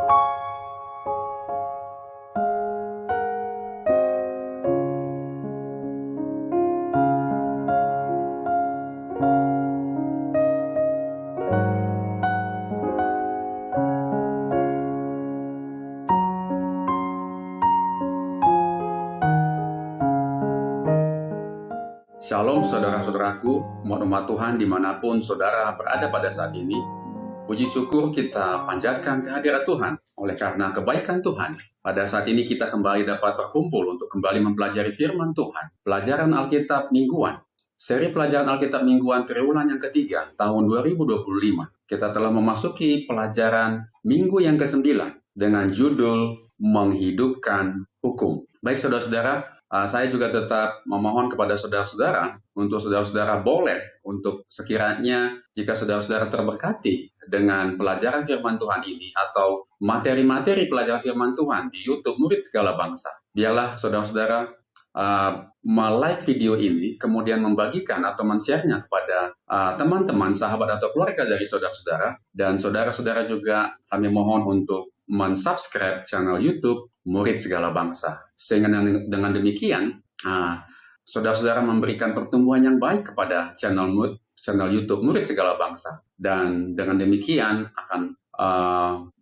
Shalom saudara-saudaraku, mohon umat Tuhan dimanapun saudara berada pada saat ini. Puji syukur kita panjatkan kehadirat Tuhan oleh karena kebaikan Tuhan. Pada saat ini kita kembali dapat berkumpul untuk kembali mempelajari firman Tuhan. Pelajaran Alkitab Mingguan. Seri pelajaran Alkitab Mingguan triwulan yang ketiga tahun 2025. Kita telah memasuki pelajaran minggu yang ke-9 dengan judul Menghidupkan Hukum. Baik saudara-saudara, saya juga tetap memohon kepada saudara-saudara untuk saudara-saudara boleh untuk sekiranya jika saudara-saudara terberkati dengan pelajaran firman Tuhan ini atau materi-materi pelajaran firman Tuhan di YouTube Murid Segala Bangsa. Biarlah saudara-saudara like video ini, kemudian membagikan atau men-share-nya kepada teman-teman, sahabat atau keluarga dari saudara-saudara. Dan saudara-saudara juga kami mohon untuk men-subscribe channel YouTube Murid Segala Bangsa. Sehingga dengan demikian, saudara-saudara memberikan pertumbuhan yang baik kepada channel YouTube Murid Segala Bangsa. Dan dengan demikian akan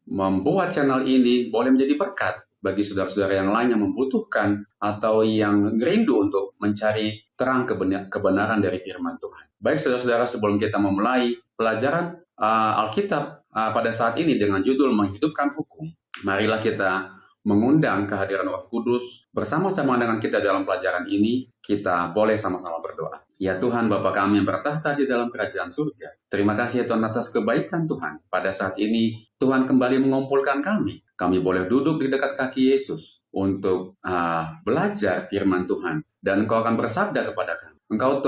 membuat channel ini boleh menjadi berkat bagi saudara-saudara yang lain yang membutuhkan atau yang rindu untuk mencari terang kebenaran dari firman Tuhan. Baik saudara-saudara, sebelum kita memulai pelajaran Alkitab pada saat ini dengan judul Menghidupkan Hukum, marilah kita mengundang kehadiran Roh Kudus bersama-sama dengan kita dalam pelajaran ini. Kita boleh sama-sama berdoa. Ya Tuhan, Bapa kami yang bertahta di dalam kerajaan surga, terima kasih ya Tuhan atas kebaikan Tuhan. Pada saat ini Tuhan kembali mengumpulkan kami. Kami boleh duduk di dekat kaki Yesus untuk belajar firman Tuhan. Dan Engkau akan bersabda kepada kami. Engkau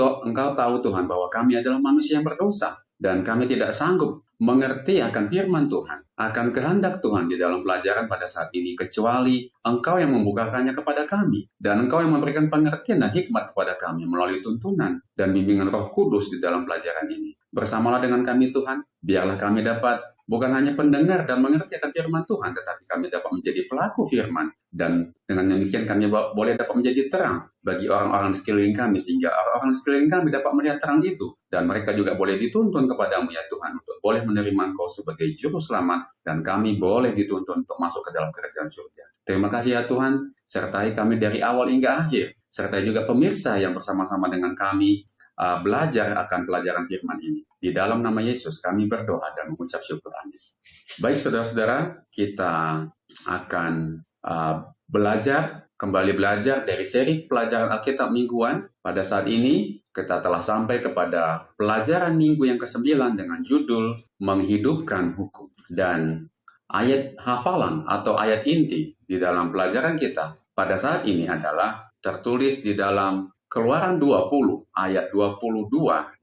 tahu Tuhan bahwa kami adalah manusia yang berdosa. Dan kami tidak sanggup mengerti akan firman Tuhan, akan kehendak Tuhan di dalam pelajaran pada saat ini, kecuali Engkau yang membukakannya kepada kami, dan Engkau yang memberikan pengertian dan hikmat kepada kami melalui tuntunan dan bimbingan Roh Kudus di dalam pelajaran ini. Bersamalah dengan kami Tuhan, biarlah kami dapat bukan hanya pendengar dan mengerti akan firman Tuhan, tetapi kami dapat menjadi pelaku firman. Dan dengan demikian kami boleh dapat menjadi terang bagi orang-orang di sekeliling kami, sehingga orang-orang di sekeliling kami dapat melihat terang itu. Dan mereka juga boleh dituntun kepadamu ya Tuhan, untuk boleh menerima Engkau sebagai juru selamat, dan kami boleh dituntun untuk masuk ke dalam kerajaan surga. Terima kasih ya Tuhan, sertai kami dari awal hingga akhir, sertai juga pemirsa yang bersama-sama dengan kami belajar akan pelajaran firman ini. Di dalam nama Yesus kami berdoa dan mengucap syukur. Amin. Baik saudara-saudara, kita akan kembali belajar dari seri pelajaran Alkitab Mingguan. Pada saat ini kita telah sampai kepada pelajaran minggu yang ke-9 dengan judul Menghidupkan Hukum. Dan ayat hafalan atau ayat inti di dalam pelajaran kita pada saat ini adalah tertulis di dalam Keluaran 20 ayat 22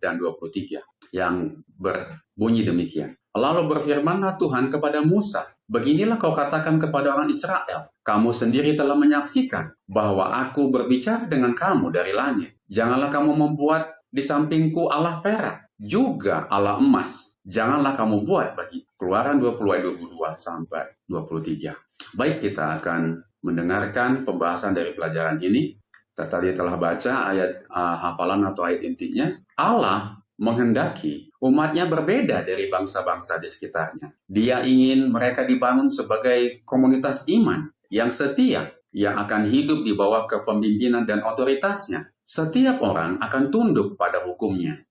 dan 23 yang berbunyi demikian. Lalu berfirmanlah Tuhan kepada Musa, beginilah kau katakan kepada orang Israel, kamu sendiri telah menyaksikan bahwa aku berbicara dengan kamu dari langit. Janganlah kamu membuat di sampingku Allah perak, juga Allah emas. Janganlah kamu buat bagi. Keluaran 20 ayat 22 sampai 23. Baik, kita akan mendengarkan pembahasan dari pelajaran ini. Tadi telah baca ayat hafalan atau ayat intinya. Allah menghendaki umatnya berbeda dari bangsa-bangsa di sekitarnya. Dia ingin mereka dibangun sebagai komunitas iman yang setia, yang akan hidup di bawah kepemimpinan dan otoritasnya. Setiap orang akan tunduk pada hukumnya.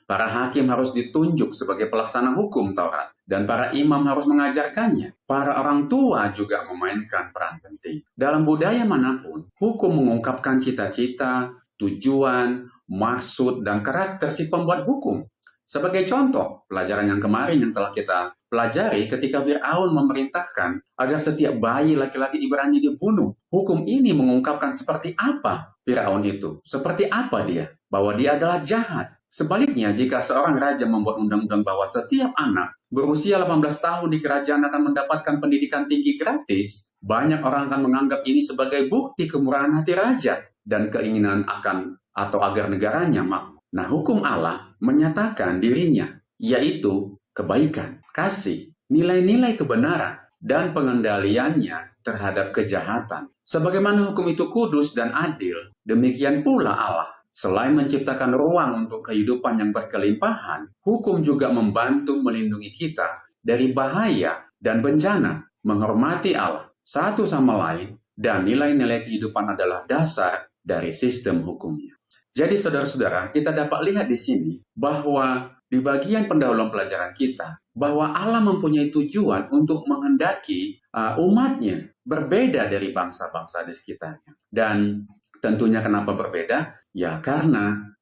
Para hakim harus ditunjuk sebagai pelaksana hukum Taurat, dan para imam harus mengajarkannya. Para orang tua juga memainkan peran penting. Dalam budaya manapun, hukum mengungkapkan cita-cita, tujuan, maksud, dan karakter si pembuat hukum. Sebagai contoh, pelajaran yang kemarin yang telah kita pelajari ketika Fir'aun memerintahkan agar setiap bayi laki-laki Ibrani dibunuh. Hukum ini mengungkapkan seperti apa Fir'aun itu, seperti apa dia, bahwa dia adalah jahat. Sebaliknya, jika seorang raja membuat undang-undang bahwa setiap anak berusia 18 tahun di kerajaan akan mendapatkan pendidikan tinggi gratis, banyak orang akan menganggap ini sebagai bukti kemurahan hati raja dan keinginan akan atau agar negaranya makmur. Nah, hukum Allah menyatakan dirinya, yaitu kebaikan, kasih, nilai-nilai kebenaran, dan pengendaliannya terhadap kejahatan. Sebagaimana hukum itu kudus dan adil, demikian pula Allah. Selain menciptakan ruang untuk kehidupan yang berkelimpahan, hukum juga membantu melindungi kita dari bahaya dan bencana. Menghormati Allah satu sama lain dan nilai-nilai kehidupan adalah dasar dari sistem hukumnya. Jadi saudara-saudara, kita dapat lihat di sini bahwa di bagian pendahuluan pelajaran kita, bahwa Allah mempunyai tujuan untuk menghendaki umatnya berbeda dari bangsa-bangsa di sekitarnya. Dan tentunya kenapa berbeda? Ya karena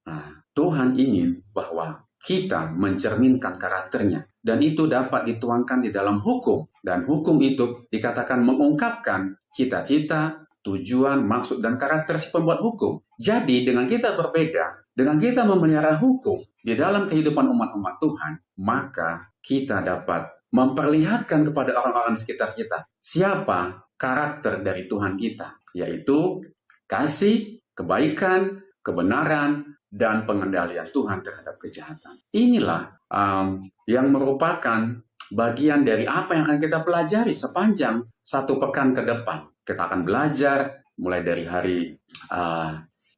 Tuhan ingin bahwa kita mencerminkan karakternya. Dan itu dapat dituangkan di dalam hukum. Dan hukum itu dikatakan mengungkapkan cita-cita, tujuan, maksud, dan karakter si pembuat hukum. Jadi dengan kita berbeda, dengan kita memelihara hukum di dalam kehidupan umat-umat Tuhan, maka kita dapat memperlihatkan kepada orang-orang sekitar kita siapa karakter dari Tuhan kita, yaitu kasih, kebaikan, kebenaran, dan pengendalian Tuhan terhadap kejahatan. Inilah yang merupakan bagian dari apa yang akan kita pelajari sepanjang satu pekan ke depan. Kita akan belajar mulai dari hari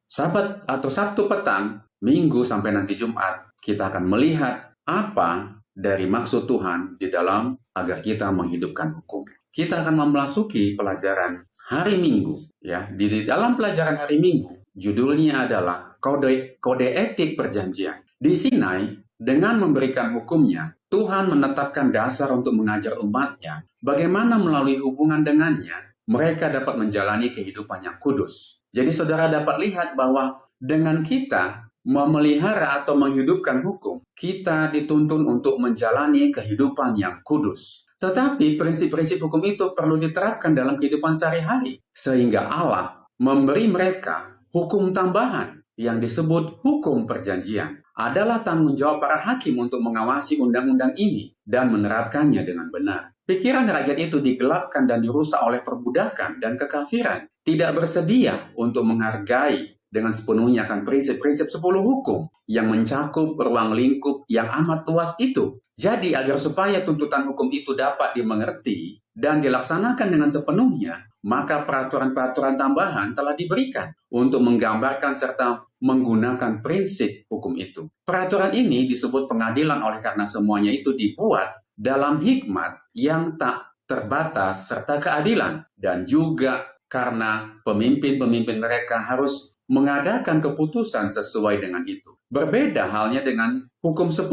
Sabat atau Sabtu petang, Minggu sampai nanti Jumat. Kita akan melihat apa dari maksud Tuhan di dalam agar kita menghidupkan hukum. Kita akan memasuki pelajaran hari Minggu. Ya, di dalam pelajaran hari Minggu, judulnya adalah kode etik perjanjian. Di Sinai, dengan memberikan hukumnya, Tuhan menetapkan dasar untuk mengajar umatnya bagaimana melalui hubungan dengannya mereka dapat menjalani kehidupan yang kudus. Jadi saudara dapat lihat bahwa dengan kita memelihara atau menghidupkan hukum, kita dituntun untuk menjalani kehidupan yang kudus. Tetapi prinsip-prinsip hukum itu perlu diterapkan dalam kehidupan sehari-hari, sehingga Allah memberi mereka hukum tambahan yang disebut hukum perjanjian. Adalah tanggung jawab para hakim untuk mengawasi undang-undang ini dan menerapkannya dengan benar. Pikiran rakyat itu digelapkan dan dirusak oleh perbudakan dan kekafiran. Tidak bersedia untuk menghargai dengan sepenuhnya akan prinsip-prinsip 10 hukum yang mencakup ruang lingkup yang amat luas itu. Jadi agar supaya tuntutan hukum itu dapat dimengerti dan dilaksanakan dengan sepenuhnya, maka peraturan-peraturan tambahan telah diberikan untuk menggambarkan serta menggunakan prinsip hukum itu. Peraturan ini disebut pengadilan oleh karena semuanya itu dibuat dalam hikmat yang tak terbatas serta keadilan. Dan juga karena pemimpin-pemimpin mereka harus mengadakan keputusan sesuai dengan itu. Berbeda halnya dengan hukum 10.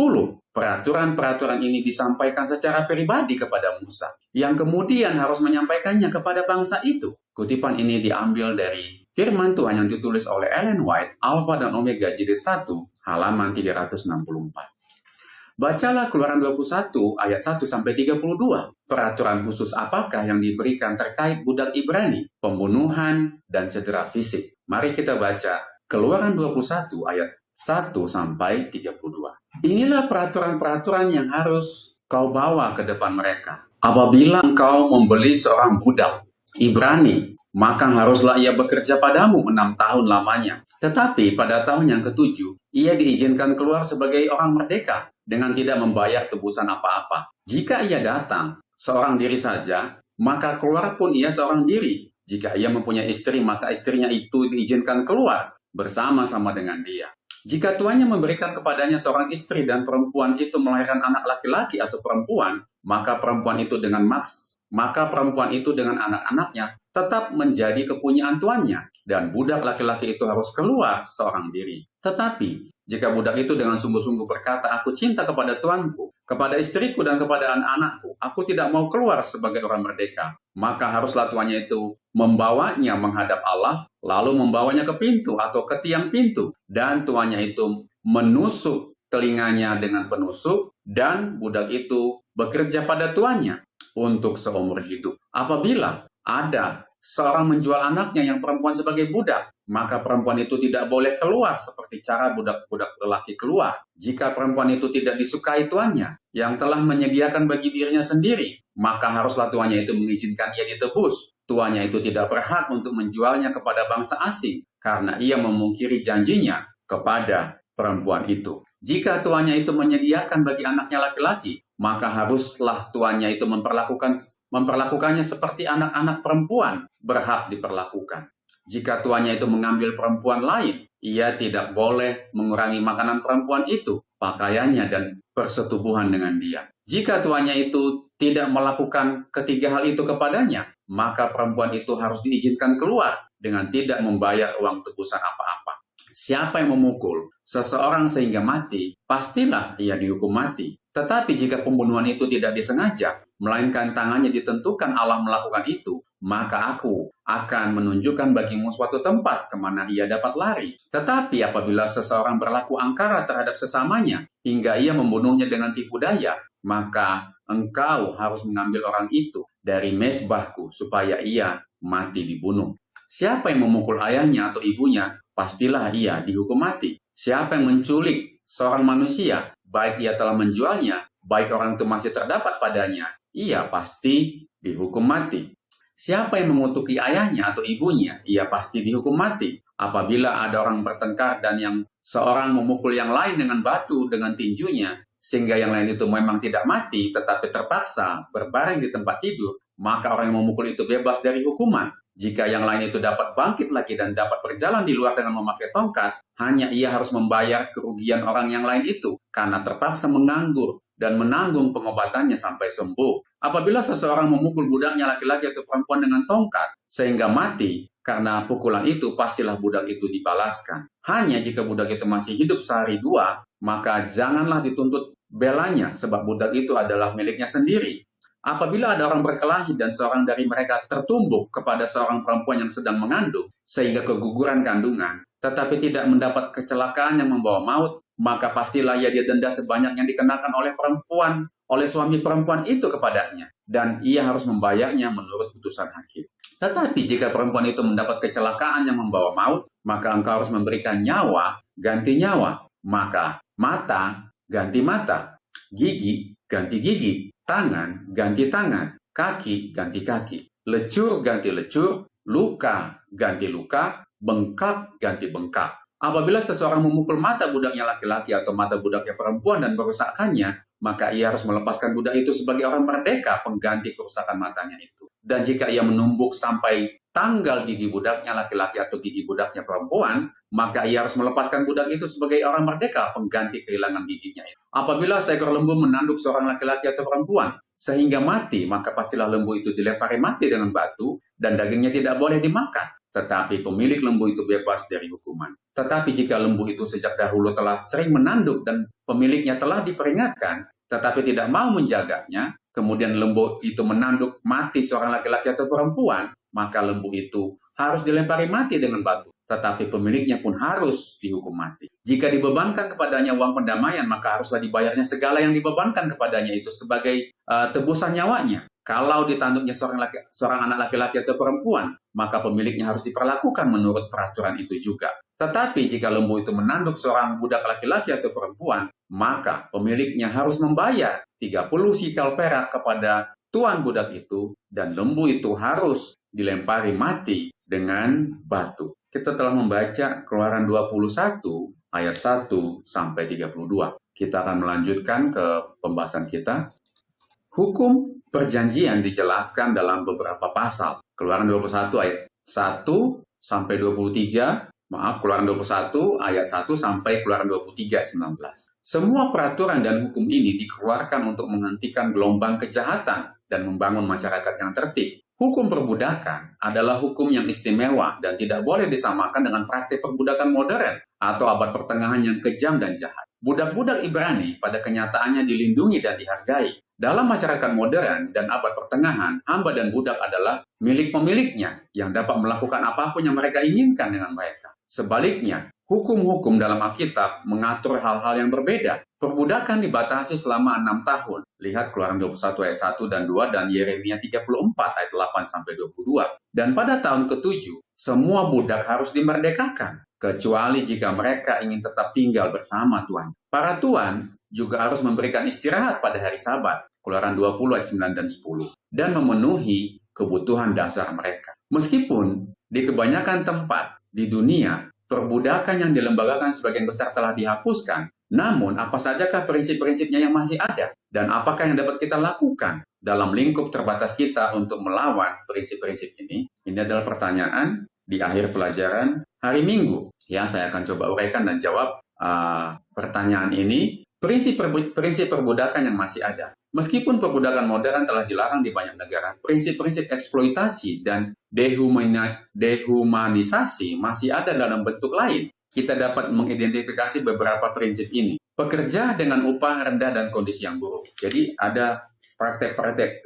Peraturan-peraturan ini disampaikan secara pribadi kepada Musa, yang kemudian harus menyampaikannya kepada bangsa itu. Kutipan ini diambil dari firman Tuhan yang ditulis oleh Ellen White, Alpha dan Omega Jilid 1, halaman 364. Bacalah Keluaran 21 ayat 1-32. Peraturan khusus apakah yang diberikan terkait budak Ibrani, pembunuhan, dan cedera fisik? Mari kita baca Keluaran 21 ayat 1-32. Inilah peraturan-peraturan yang harus kau bawa ke depan mereka. Apabila engkau membeli seorang budak Ibrani, maka haruslah ia bekerja padamu 6 tahun lamanya. Tetapi pada tahun yang ke-7, ia diizinkan keluar sebagai orang merdeka dengan tidak membayar tebusan apa-apa. Jika ia datang seorang diri saja, maka keluar pun ia seorang diri. Jika ia mempunyai istri, maka istrinya itu diizinkan keluar bersama-sama dengan dia. Jika tuannya memberikan kepadanya seorang istri dan perempuan itu melahirkan anak laki-laki atau perempuan, maka perempuan itu dengan anak-anaknya tetap menjadi kepunyaan tuannya, dan budak laki-laki itu harus keluar seorang diri. Tetapi jika budak itu dengan sungguh-sungguh berkata, aku cinta kepada tuanku, kepada istriku dan kepada anak-anakku, aku tidak mau keluar sebagai orang merdeka, maka haruslah tuannya itu membawanya menghadap Allah, lalu membawanya ke pintu atau ke tiang pintu, dan tuannya itu menusuk telinganya dengan penusuk, dan budak itu bekerja pada tuannya untuk seumur hidup. Apabila ada seorang menjual anaknya yang perempuan sebagai budak, maka perempuan itu tidak boleh keluar seperti cara budak-budak lelaki keluar. Jika perempuan itu tidak disukai tuannya yang telah menyediakan bagi dirinya sendiri, maka haruslah tuannya itu mengizinkan ia ditebus. Tuannya itu tidak berhak untuk menjualnya kepada bangsa asing karena ia memungkiri janjinya kepada perempuan itu. Jika tuannya itu menyediakan bagi anaknya laki-laki, maka haruslah tuannya itu memperlakukannya seperti anak-anak perempuan berhak diperlakukan. Jika tuannya itu mengambil perempuan lain, ia tidak boleh mengurangi makanan perempuan itu, pakaiannya, dan persetubuhan dengan dia. Jika tuannya itu tidak melakukan ketiga hal itu kepadanya, maka perempuan itu harus diizinkan keluar dengan tidak membayar uang tebusan apa-apa. Siapa yang memukul seseorang sehingga mati, pastilah ia dihukum mati. Tetapi jika pembunuhan itu tidak disengaja, melainkan tangannya ditentukan Allah melakukan itu, maka aku akan menunjukkan bagimu suatu tempat kemana ia dapat lari. Tetapi apabila seseorang berlaku angkara terhadap sesamanya, hingga ia membunuhnya dengan tipu daya, maka engkau harus mengambil orang itu dari mezbahku, supaya ia mati dibunuh. Siapa yang memukul ayahnya atau ibunya, pastilah ia dihukum mati. Siapa yang menculik seorang manusia, baik ia telah menjualnya, baik orang itu masih terdapat padanya, ia pasti dihukum mati. Siapa yang mengutuki ayahnya atau ibunya, ia pasti dihukum mati. Apabila ada orang bertengkar dan yang seorang memukul yang lain dengan batu, dengan tinjunya, sehingga yang lain itu memang tidak mati, tetapi terpaksa berbaring di tempat tidur, maka orang yang memukul itu bebas dari hukuman. Jika yang lain itu dapat bangkit lagi dan dapat berjalan di luar dengan memakai tongkat, hanya ia harus membayar kerugian orang yang lain itu, karena terpaksa menganggur dan menanggung pengobatannya sampai sembuh. Apabila seseorang memukul budaknya laki-laki atau perempuan dengan tongkat, sehingga mati, karena pukulan itu, pastilah budak itu dibalaskan. Hanya jika budak itu masih hidup sehari dua, maka janganlah dituntut belanya, sebab budak itu adalah miliknya sendiri. Apabila ada orang berkelahi dan seorang dari mereka tertumbuk kepada seorang perempuan yang sedang mengandung, sehingga keguguran kandungan, tetapi tidak mendapat kecelakaan yang membawa maut, maka pastilah ia didenda sebanyak yang dikenakan oleh suami perempuan itu kepadanya, dan ia harus membayarnya menurut putusan hakim. Tetapi jika perempuan itu mendapat kecelakaan yang membawa maut, maka engkau harus memberikan nyawa ganti nyawa, maka mata ganti mata, gigi ganti gigi, tangan ganti tangan, kaki ganti kaki, lecur ganti lecur, luka ganti luka, bengkak ganti bengkak. Apabila seseorang memukul mata budaknya laki-laki atau mata budaknya perempuan dan merusakkannya, maka ia harus melepaskan budak itu sebagai orang merdeka pengganti kerusakan matanya itu. Dan jika ia menumbuk sampai tanggal gigi budaknya laki-laki atau gigi budaknya perempuan, maka ia harus melepaskan budak itu sebagai orang merdeka pengganti kehilangan giginya itu. Apabila seekor lembu menanduk seorang laki-laki atau perempuan sehingga mati, maka pastilah lembu itu dilempari mati dengan batu dan dagingnya tidak boleh dimakan. Tetapi pemilik lembu itu bebas dari hukuman. Tetapi jika lembu itu sejak dahulu telah sering menanduk dan pemiliknya telah diperingatkan, tetapi tidak mau menjaganya, kemudian lembu itu menanduk mati seorang laki-laki atau perempuan, maka lembu itu harus dilempari mati dengan batu. Tetapi pemiliknya pun harus dihukum mati. Jika dibebankan kepadanya uang pendamaian, maka haruslah dibayarnya segala yang dibebankan kepadanya itu sebagai tebusan nyawanya. Kalau ditanduknya seorang anak laki-laki atau perempuan, maka pemiliknya harus diperlakukan menurut peraturan itu juga. Tetapi jika lembu itu menanduk seorang budak laki-laki atau perempuan, maka pemiliknya harus membayar 30 sikal perak kepada tuan budak itu, dan lembu itu harus dilempari mati dengan batu. Kita telah membaca Keluaran 21 ayat 1 sampai 32. Kita akan melanjutkan ke pembahasan kita. Hukum perjanjian dijelaskan dalam beberapa pasal. Keluaran 21 ayat 1 sampai 23, Keluaran 21 ayat 1 sampai Keluaran 23 ayat 19. Semua peraturan dan hukum ini dikeluarkan untuk menghentikan gelombang kejahatan dan membangun masyarakat yang tertib. Hukum perbudakan adalah hukum yang istimewa dan tidak boleh disamakan dengan praktik perbudakan modern atau abad pertengahan yang kejam dan jahat. Budak-budak Ibrani pada kenyataannya dilindungi dan dihargai. Dalam masyarakat modern dan abad pertengahan, hamba dan budak adalah milik pemiliknya yang dapat melakukan apapun yang mereka inginkan dengan mereka. Sebaliknya, hukum-hukum dalam Alkitab mengatur hal-hal yang berbeda. Perbudakan dibatasi selama 6 tahun. Lihat Keluaran 21 ayat 1 dan 2 dan Yeremia 34 ayat 8 sampai 22. Dan pada tahun ke-7, semua budak harus dimerdekakan, kecuali jika mereka ingin tetap tinggal bersama tuan. Para tuan juga harus memberikan istirahat pada hari Sabat, Keluaran 20 ayat 9 dan 10, dan memenuhi kebutuhan dasar mereka. Meskipun di kebanyakan tempat di dunia, perbudakan yang dilembagakan sebagian besar telah dihapuskan. Namun, apa sajakah prinsip-prinsipnya yang masih ada? Dan apakah yang dapat kita lakukan dalam lingkup terbatas kita untuk melawan prinsip-prinsip ini? Ini adalah pertanyaan di akhir pelajaran hari Minggu. Ya, saya akan coba uraikan dan jawab pertanyaan ini. Prinsip perbudakan yang masih ada. Meskipun perbudakan modern telah dilarang di banyak negara, prinsip-prinsip eksploitasi dan dehumanisasi masih ada dalam bentuk lain. Kita dapat mengidentifikasi beberapa prinsip ini. Pekerja dengan upah rendah dan kondisi yang buruk. Jadi ada praktek-praktek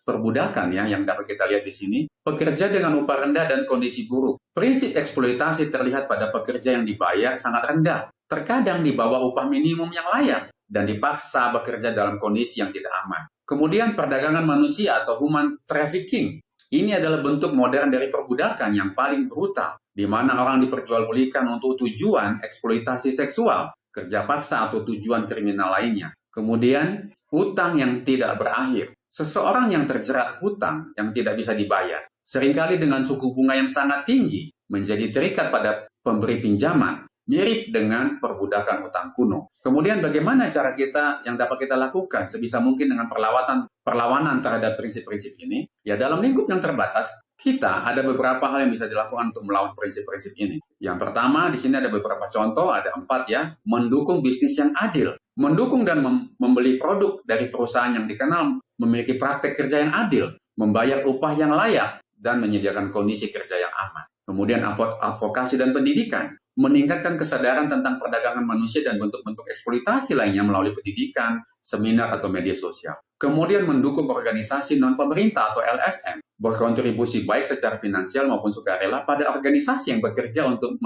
perbudakan ya yang dapat kita lihat di sini. Pekerja dengan upah rendah dan kondisi buruk. Prinsip eksploitasi terlihat pada pekerja yang dibayar sangat rendah. Terkadang di bawah upah minimum yang layak dan dipaksa bekerja dalam kondisi yang tidak aman. Kemudian perdagangan manusia atau human trafficking. Ini adalah bentuk modern dari perbudakan yang paling brutal, di mana orang diperjualbelikan untuk tujuan eksploitasi seksual, kerja paksa atau tujuan kriminal lainnya. Kemudian hutang yang tidak berakhir. Seseorang yang terjerat hutang yang tidak bisa dibayar, seringkali dengan suku bunga yang sangat tinggi, menjadi terikat pada pemberi pinjaman, mirip dengan perbudakan utang kuno. Kemudian bagaimana cara kita yang dapat kita lakukan sebisa mungkin dengan perlawanan terhadap prinsip-prinsip ini? Ya dalam lingkup yang terbatas, kita ada beberapa hal yang bisa dilakukan untuk melawan prinsip-prinsip ini. Yang pertama, di sini ada beberapa contoh, ada 4 ya. Mendukung bisnis yang adil. Mendukung dan membeli produk dari perusahaan yang dikenal memiliki praktek kerja yang adil, membayar upah yang layak, dan menyediakan kondisi kerja yang aman. Kemudian advokasi dan pendidikan. Meningkatkan kesadaran tentang perdagangan manusia dan bentuk-bentuk eksploitasi lainnya melalui pendidikan, seminar, atau media sosial. Kemudian mendukung organisasi non-pemerintah atau LSM, berkontribusi baik secara finansial maupun sukarela pada organisasi yang bekerja untuk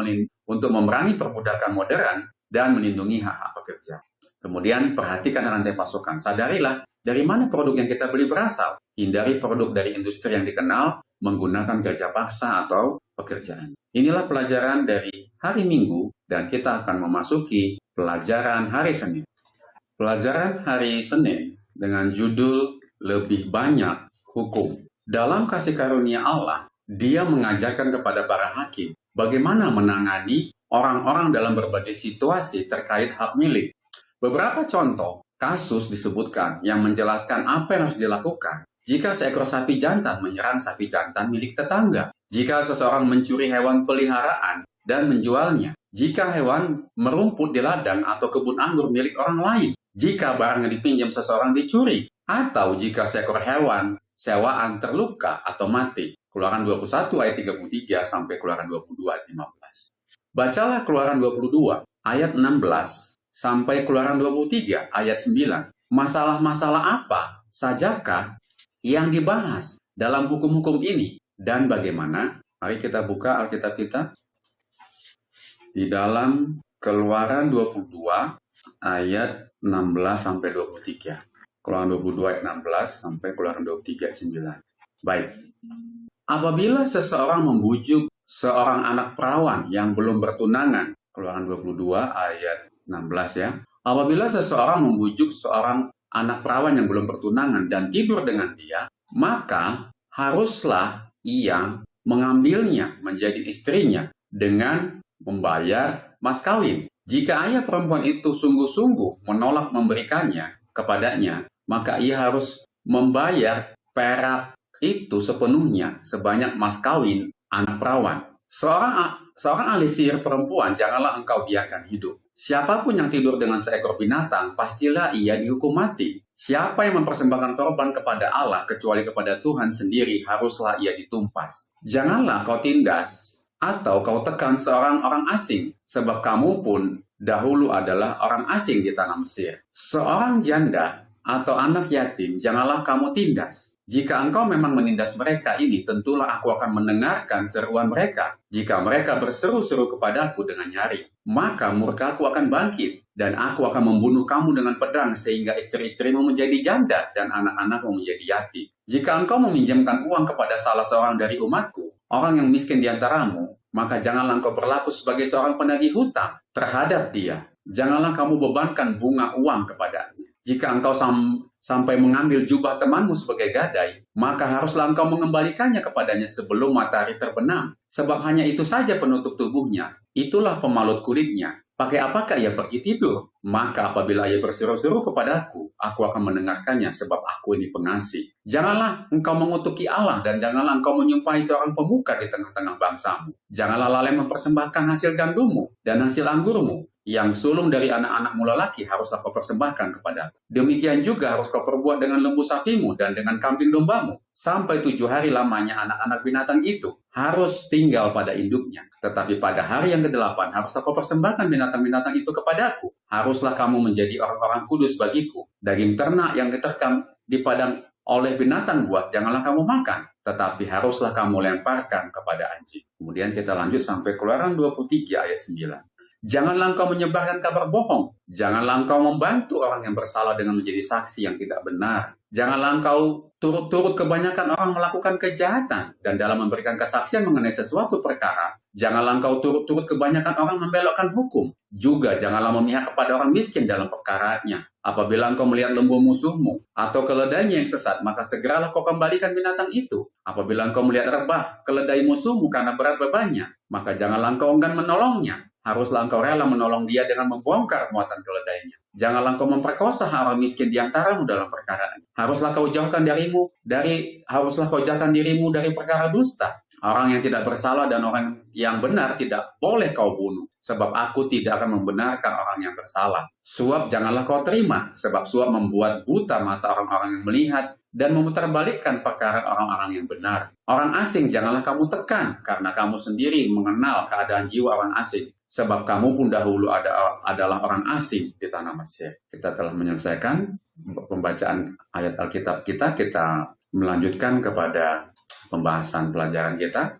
memerangi perbudakan modern dan melindungi hak-hak pekerja. Kemudian perhatikan rantai pasokan. Sadarilah dari mana produk yang kita beli berasal. Hindari produk dari industri yang dikenal menggunakan kerja paksa atau pekerjaan. Inilah pelajaran dari hari Minggu dan kita akan memasuki pelajaran hari Senin. Pelajaran hari Senin dengan judul Lebih Banyak Hukum. Dalam kasih karunia Allah, Dia mengajarkan kepada para hakim bagaimana menangani orang-orang dalam berbagai situasi terkait hak milik. Beberapa contoh kasus disebutkan yang menjelaskan apa yang harus dilakukan jika seekor sapi jantan menyerang sapi jantan milik tetangga. Jika seseorang mencuri hewan peliharaan dan menjualnya, jika hewan merumput di ladang atau kebun anggur milik orang lain, jika barang yang dipinjam seseorang dicuri, atau jika seekor hewan sewaan terluka atau mati. Keluaran 21 ayat 33 sampai Keluaran 22 ayat 15. Bacalah Keluaran 22 ayat 16 sampai Keluaran 23 ayat 9. Masalah-masalah apa sajakah yang dibahas dalam hukum-hukum ini? Dan bagaimana? Mari kita buka Alkitab kita di dalam Keluaran 22 ayat 16 sampai 23. Keluaran 22 ayat 16 sampai Keluaran 23 ayat 9. Baik. Apabila seseorang membujuk seorang anak perawan yang belum bertunangan, Keluaran 22 ayat 16 ya. Apabila seseorang membujuk seorang anak perawan yang belum bertunangan dan tidur dengan dia, maka haruslah ia mengambilnya menjadi istrinya dengan membayar mas kawin. Jika ayah perempuan itu sungguh-sungguh menolak memberikannya kepadanya, maka ia harus membayar perak itu sepenuhnya sebanyak mas kawin anak perawan. Seorang ahli sihir perempuan janganlah engkau biarkan hidup. Siapapun yang tidur dengan seekor binatang, pastilah ia dihukum mati. Siapa yang mempersembahkan korban kepada Allah kecuali kepada Tuhan sendiri, haruslah ia ditumpas. Janganlah kau tindas atau kau tekan seorang orang asing, sebab kamu pun dahulu adalah orang asing di tanah Mesir. Seorang janda atau anak yatim, janganlah kamu tindas. Jika engkau memang menindas mereka ini, tentulah aku akan mendengarkan seruan mereka. Jika mereka berseru-seru kepadaku dengan nyaring, maka murkaku akan bangkit, dan aku akan membunuh kamu dengan pedang, sehingga istri-istrimu menjadi janda, dan anak-anakmu menjadi yatim. Jika engkau meminjamkan uang kepada salah seorang dari umatku, orang yang miskin di antaramu, maka janganlah engkau berlaku sebagai seorang penagih hutang terhadap dia. Janganlah kamu bebankan bunga uang kepadanya. Jika engkau sampai mengambil jubah temanmu sebagai gadai, maka haruslah engkau mengembalikannya kepadanya sebelum matahari terbenam. Sebab hanya itu saja penutup tubuhnya, itulah pemalut kulitnya. Pakai apakah ia pergi tidur? Maka apabila ia berseru-seru kepadaku, aku akan mendengarkannya sebab aku ini pengasih. Janganlah engkau mengutuki Allah dan janganlah engkau menyumpahi seorang pemuka di tengah-tengah bangsamu. Janganlah lalai mempersembahkan hasil gandummu dan hasil anggurmu. Yang sulung dari anak-anakmu lelaki haruslah kau persembahkan kepadaku. Demikian juga harus kau perbuat dengan lembu sapimu dan dengan kambing dombamu. Sampai 7 hari lamanya anak-anak binatang itu harus tinggal pada induknya. Tetapi pada hari yang ke-8 haruslah kau persembahkan binatang-binatang itu kepadaku. Haruslah kamu menjadi orang-orang kudus bagiku. Daging ternak yang diterkam di padang oleh binatang buas janganlah kamu makan. Tetapi haruslah kamu lemparkan kepada anjing. Kemudian kita lanjut sampai Keluaran 23 ayat 9. Janganlah engkau menyebarkan kabar bohong. Janganlah engkau membantu orang yang bersalah dengan menjadi saksi yang tidak benar. Janganlah engkau turut-turut kebanyakan orang melakukan kejahatan dan dalam memberikan kesaksian mengenai sesuatu perkara. Janganlah engkau turut-turut kebanyakan orang membelokkan hukum. Juga janganlah memihak kepada orang miskin dalam perkaranya. Apabila engkau melihat lembu musuhmu atau keledainya yang sesat, maka segeralah kau kembalikan binatang itu. Apabila engkau melihat rebah keledai musuhmu karena berat bebannya, maka janganlah engkau enggan menolongnya. Haruslah engkau rela menolong dia dengan membongkar muatan keledainya. Janganlah engkau memperkosa orang miskin di antaramu dalam perkara ini. Haruslah kau jauhkan dirimu dari perkara dusta. Orang yang tidak bersalah dan orang yang benar tidak boleh kau bunuh. Sebab aku tidak akan membenarkan orang yang bersalah. Suap janganlah kau terima. Sebab suap membuat buta mata orang-orang yang melihat dan memutarbalikkan perkara orang-orang yang benar. Orang asing janganlah kamu tekan, karena kamu sendiri mengenal keadaan jiwa orang asing. Sebab kamu pun dahulu adalah orang asing di tanah Mesir. Kita telah menyelesaikan pembacaan ayat Alkitab kita melanjutkan kepada pembahasan pelajaran kita.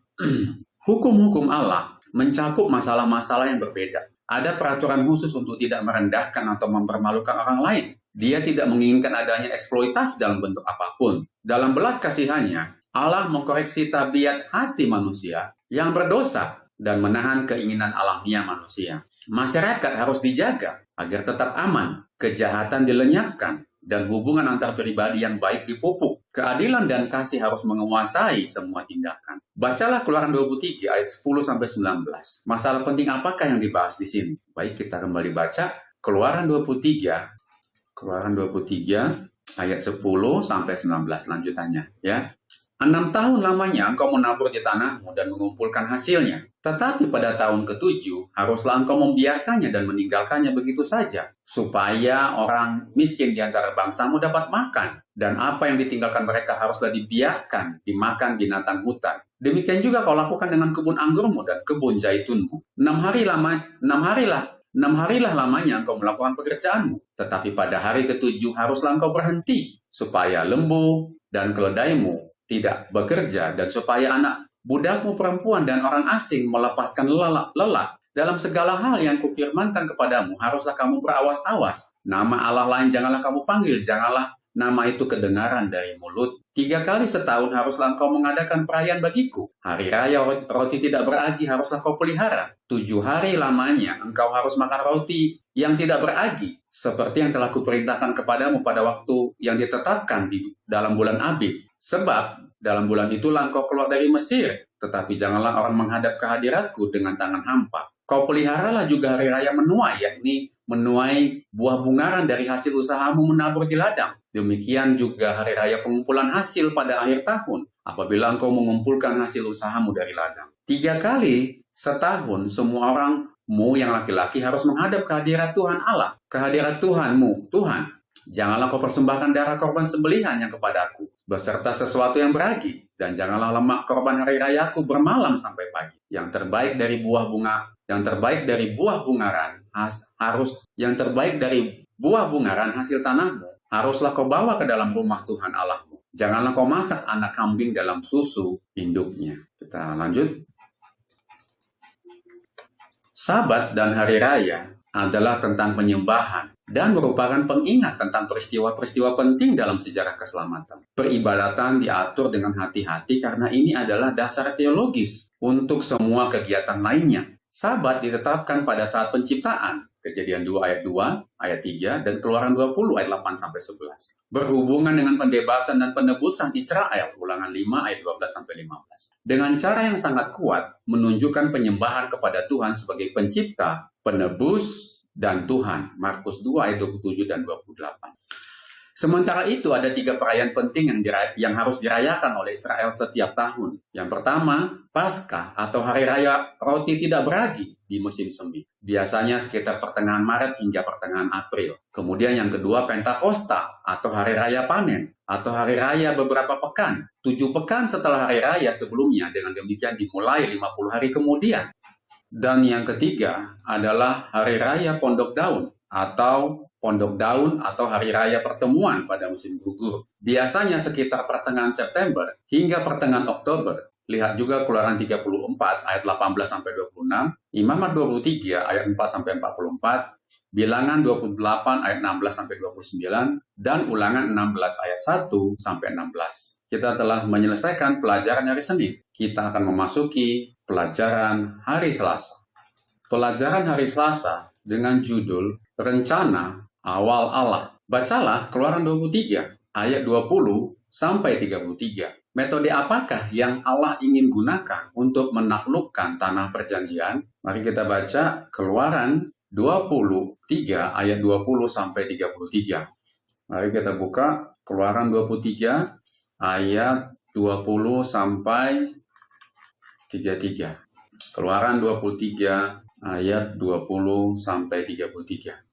Hukum-hukum Allah mencakup masalah-masalah yang berbeda. Ada peraturan khusus untuk tidak merendahkan atau mempermalukan orang lain. Dia tidak menginginkan adanya eksploitasi dalam bentuk apapun. Dalam belas kasihannya, Allah mengkoreksi tabiat hati manusia yang berdosa dan menahan keinginan alamiah manusia. Masyarakat harus dijaga agar tetap aman, kejahatan dilenyapkan, dan hubungan antar pribadi yang baik dipupuk. Keadilan dan kasih harus menguasai semua tindakan. Bacalah Keluaran 23 ayat 10-19. Masalah penting apakah yang dibahas di sini? Baik, kita kembali baca Keluaran 23 ayat 10-19 lanjutannya, ya. 6 tahun lamanya engkau menabur di tanahmu dan mengumpulkan hasilnya. Tetapi pada tahun ke-7, haruslah engkau membiarkannya dan meninggalkannya begitu saja, supaya orang miskin di antara bangsamu dapat makan. Dan apa yang ditinggalkan mereka haruslah dibiarkan dimakan binatang hutan. Demikian juga kau lakukan dengan kebun anggurmu dan kebun zaitunmu. 6 harilah lamanya engkau melakukan pekerjaanmu. Tetapi pada hari ke-7 haruslah engkau berhenti, supaya lembu dan keledaimu tidak bekerja, dan supaya anak budakmu perempuan dan orang asing melepaskan lelah. Dalam segala hal yang kufirmankan kepadamu, haruslah kamu berawas-awas. Nama Allah lain janganlah kamu panggil, janganlah nama itu kedengaran dari mulut. 3 kali setahun haruslah engkau mengadakan perayaan bagiku. Hari raya roti tidak beragi haruslah kau pelihara. 7 hari lamanya engkau harus makan roti yang tidak beragi, seperti yang telah kuperintahkan kepadamu pada waktu yang ditetapkan di dalam bulan Abib. Sebab dalam bulan itulah engkau keluar dari Mesir, tetapi janganlah orang menghadap kehadiratku dengan tangan hampa. Kau peliharalah juga hari raya menuai, yakni menuai buah bungaran dari hasil usahamu menabur di ladang. Demikian juga hari raya pengumpulan hasil pada akhir tahun, apabila engkau mengumpulkan hasil usahamu dari ladang. 3 kali setahun semua orangmu yang laki-laki harus menghadap kehadirat Tuhan Allah, kehadirat Tuhanmu, Tuhan. Janganlah kau persembahkan darah korban sembelihan yang kepadaku, beserta sesuatu yang beragi, dan janganlah lemak korban hari rayaku bermalam sampai pagi. Yang terbaik dari buah bungaran hasil tanahmu haruslah kau bawa ke dalam rumah Tuhan Allahmu. Janganlah kau masak anak kambing dalam susu induknya. Kita lanjut. Sabat dan hari raya adalah tentang penyembahan dan merupakan pengingat tentang peristiwa-peristiwa penting dalam sejarah keselamatan. Peribadatan diatur dengan hati-hati karena ini adalah dasar teologis untuk semua kegiatan lainnya. Sabat ditetapkan pada saat penciptaan, Kejadian 2 ayat 2, ayat 3, dan Keluaran 20 ayat 8-11. Berhubungan dengan pembebasan dan penebusan Israel, Ulangan 5 ayat 12-15. Dengan cara yang sangat kuat, menunjukkan penyembahan kepada Tuhan sebagai pencipta, penebus, dan Tuhan, Markus 2 ayat 27 dan 28. Sementara itu ada 3 perayaan penting yang harus dirayakan oleh Israel setiap tahun. Yang pertama, Paskah atau Hari Raya Roti Tidak Beragi di musim semi. Biasanya sekitar pertengahan Maret hingga pertengahan April. Kemudian yang kedua, Pentakosta atau Hari Raya Panen atau Hari Raya beberapa pekan. 7 pekan setelah Hari Raya sebelumnya, dengan demikian dimulai 50 hari kemudian. Dan yang ketiga adalah Hari Raya Pondok Daun atau Hari Raya Pertemuan pada musim gugur. Biasanya sekitar pertengahan September hingga pertengahan Oktober. Lihat juga Keluaran 34 ayat 18-26, Imamat 23 ayat 4-44, Bilangan 28 ayat 16-29, dan Ulangan 16 ayat 1-16. Kita telah menyelesaikan pelajaran hari Senin. Kita akan memasuki pelajaran hari Selasa. Pelajaran hari Selasa dengan judul Rencana Awal Allah. Bacalah Keluaran 23 ayat 20-33. Metode apakah yang Allah ingin gunakan untuk menaklukkan tanah perjanjian? Mari kita baca Keluaran 23 ayat 20-33. Mari kita buka Keluaran 23 ayat 20-33. Keluaran 23 ayat 20-33.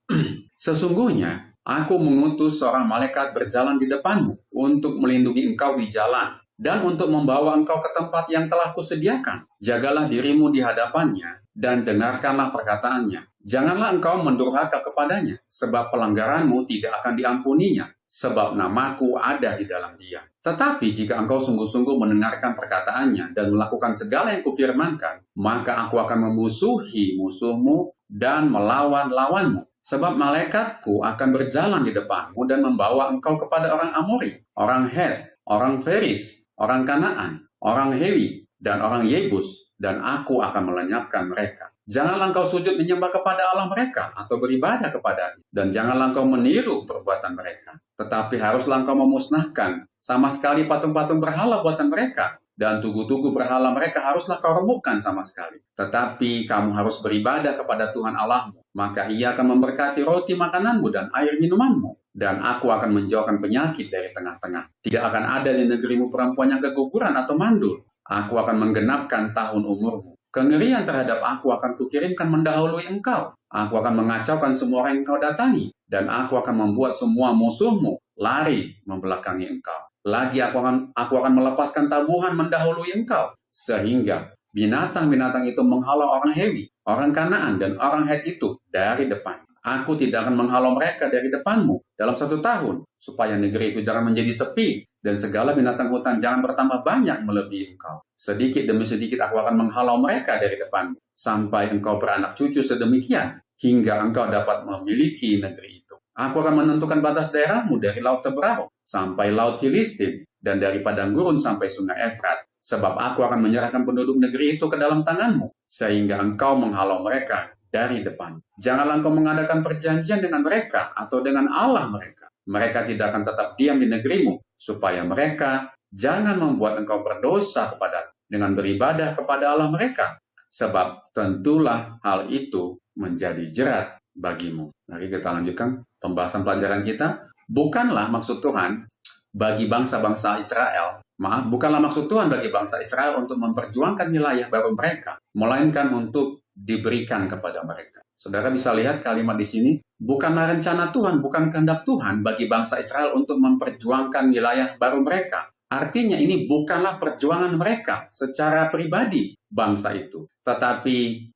Sesungguhnya, aku mengutus seorang malaikat berjalan di depanmu untuk melindungi engkau di jalan dan untuk membawa engkau ke tempat yang telah kusediakan. Jagalah dirimu di hadapannya dan dengarkanlah perkataannya. Janganlah engkau mendurhaka kepadanya, sebab pelanggaranmu tidak akan diampuninya, sebab namaku ada di dalam dia. Tetapi jika engkau sungguh-sungguh mendengarkan perkataannya dan melakukan segala yang kufirmankan, maka aku akan memusuhi musuhmu dan melawan lawanmu. Sebab malaikatku akan berjalan di depanmu dan membawa engkau kepada orang Amori, orang Het, orang Feris, orang Kanaan, orang Hewi, dan orang Yebus, dan aku akan melenyapkan mereka. Janganlah engkau sujud menyembah kepada Allah mereka atau beribadah kepadanya, dan janganlah engkau meniru perbuatan mereka. Tetapi haruslah engkau memusnahkan sama sekali patung-patung berhala buatan mereka, dan tugu-tugu berhala mereka haruslah kau remukkan sama sekali. Tetapi kamu harus beribadah kepada Tuhan Allahmu, maka Ia akan memberkati roti makananmu dan air minumanmu, dan aku akan menjauhkan penyakit dari tengah-tengah. Tidak akan ada di negerimu perempuan yang keguguran atau mandul. Aku akan menggenapkan tahun umurmu. Kengerian terhadap aku akan kukirimkan mendahului engkau. Aku akan mengacaukan semua orang yang kau datangi, dan aku akan membuat semua musuhmu lari membelakangi engkau. Lagi aku akan melepaskan tabuhan mendahului engkau, sehingga binatang-binatang itu menghalau orang Hewi, orang Kanaan, dan orang Het itu dari depan. Aku tidak akan menghalau mereka dari depanmu dalam 1 tahun, supaya negeri itu jangan menjadi sepi, dan segala binatang hutan jangan bertambah banyak melebihi engkau. Sedikit demi sedikit aku akan menghalau mereka dari depanmu, sampai engkau beranak cucu sedemikian, hingga engkau dapat memiliki negeri itu. Aku akan menentukan batas daerahmu dari Laut Teberau sampai Laut Filistin, dan dari padang gurun sampai sungai Efrat, sebab aku akan menyerahkan penduduk negeri itu ke dalam tanganmu, sehingga engkau menghalau mereka dari depan. Janganlah engkau mengadakan perjanjian dengan mereka atau dengan Allah mereka. Mereka tidak akan tetap diam di negerimu, supaya mereka jangan membuat engkau berdosa kepada dengan beribadah kepada Allah mereka, sebab tentulah hal itu menjadi jerat bagimu. Mari kita lanjutkan pembahasan pelajaran kita. Bukanlah maksud Tuhan bagi bangsa-bangsa Israel, bukanlah maksud Tuhan bagi bangsa Israel untuk memperjuangkan wilayah baru mereka, melainkan untuk diberikan kepada mereka. Saudara bisa lihat kalimat di sini, bukanlah rencana Tuhan, bukan kehendak Tuhan bagi bangsa Israel untuk memperjuangkan wilayah baru mereka. Artinya ini bukanlah perjuangan mereka secara pribadi bangsa itu, tetapi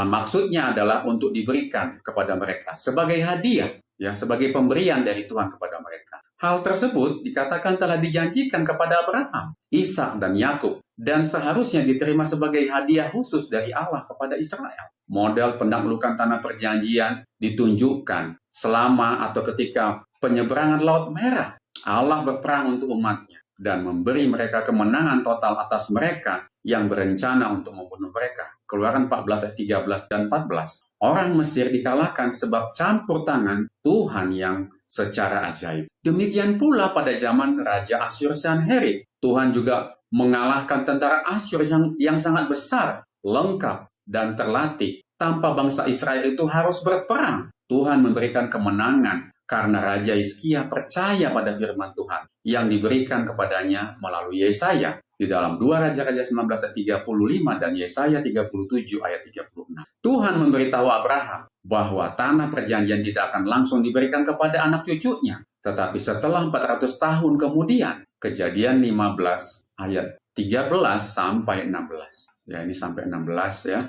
maksudnya adalah untuk diberikan kepada mereka sebagai hadiah, ya, sebagai pemberian dari Tuhan kepada mereka. Hal tersebut dikatakan telah dijanjikan kepada Abraham, Ishak, dan Yakub, dan seharusnya diterima sebagai hadiah khusus dari Allah kepada Israel. Model penaklukan tanah perjanjian ditunjukkan selama atau ketika penyeberangan Laut Merah. Allah berperang untuk umatnya. dan memberi mereka kemenangan total atas mereka yang berencana untuk membunuh mereka. Keluaran 14 ayat 13 dan 14. Orang Mesir dikalahkan sebab campur tangan Tuhan yang secara ajaib. Demikian pula pada zaman Raja Asyur Sanherib. Tuhan juga mengalahkan tentara Asyur yang sangat besar, lengkap, dan terlatih. Tanpa bangsa Israel itu harus berperang. Tuhan memberikan kemenangan karena Raja Hizkia percaya pada firman Tuhan yang diberikan kepadanya melalui Yesaya di dalam 2 Raja-Raja 19 ayat 35 dan Yesaya 37 ayat 36. Tuhan memberitahu Abraham bahwa tanah perjanjian tidak akan langsung diberikan kepada anak cucunya, tetapi setelah 400 tahun kemudian. Kejadian 15 ayat 13 sampai 16. Ya, ini sampai 16 ya.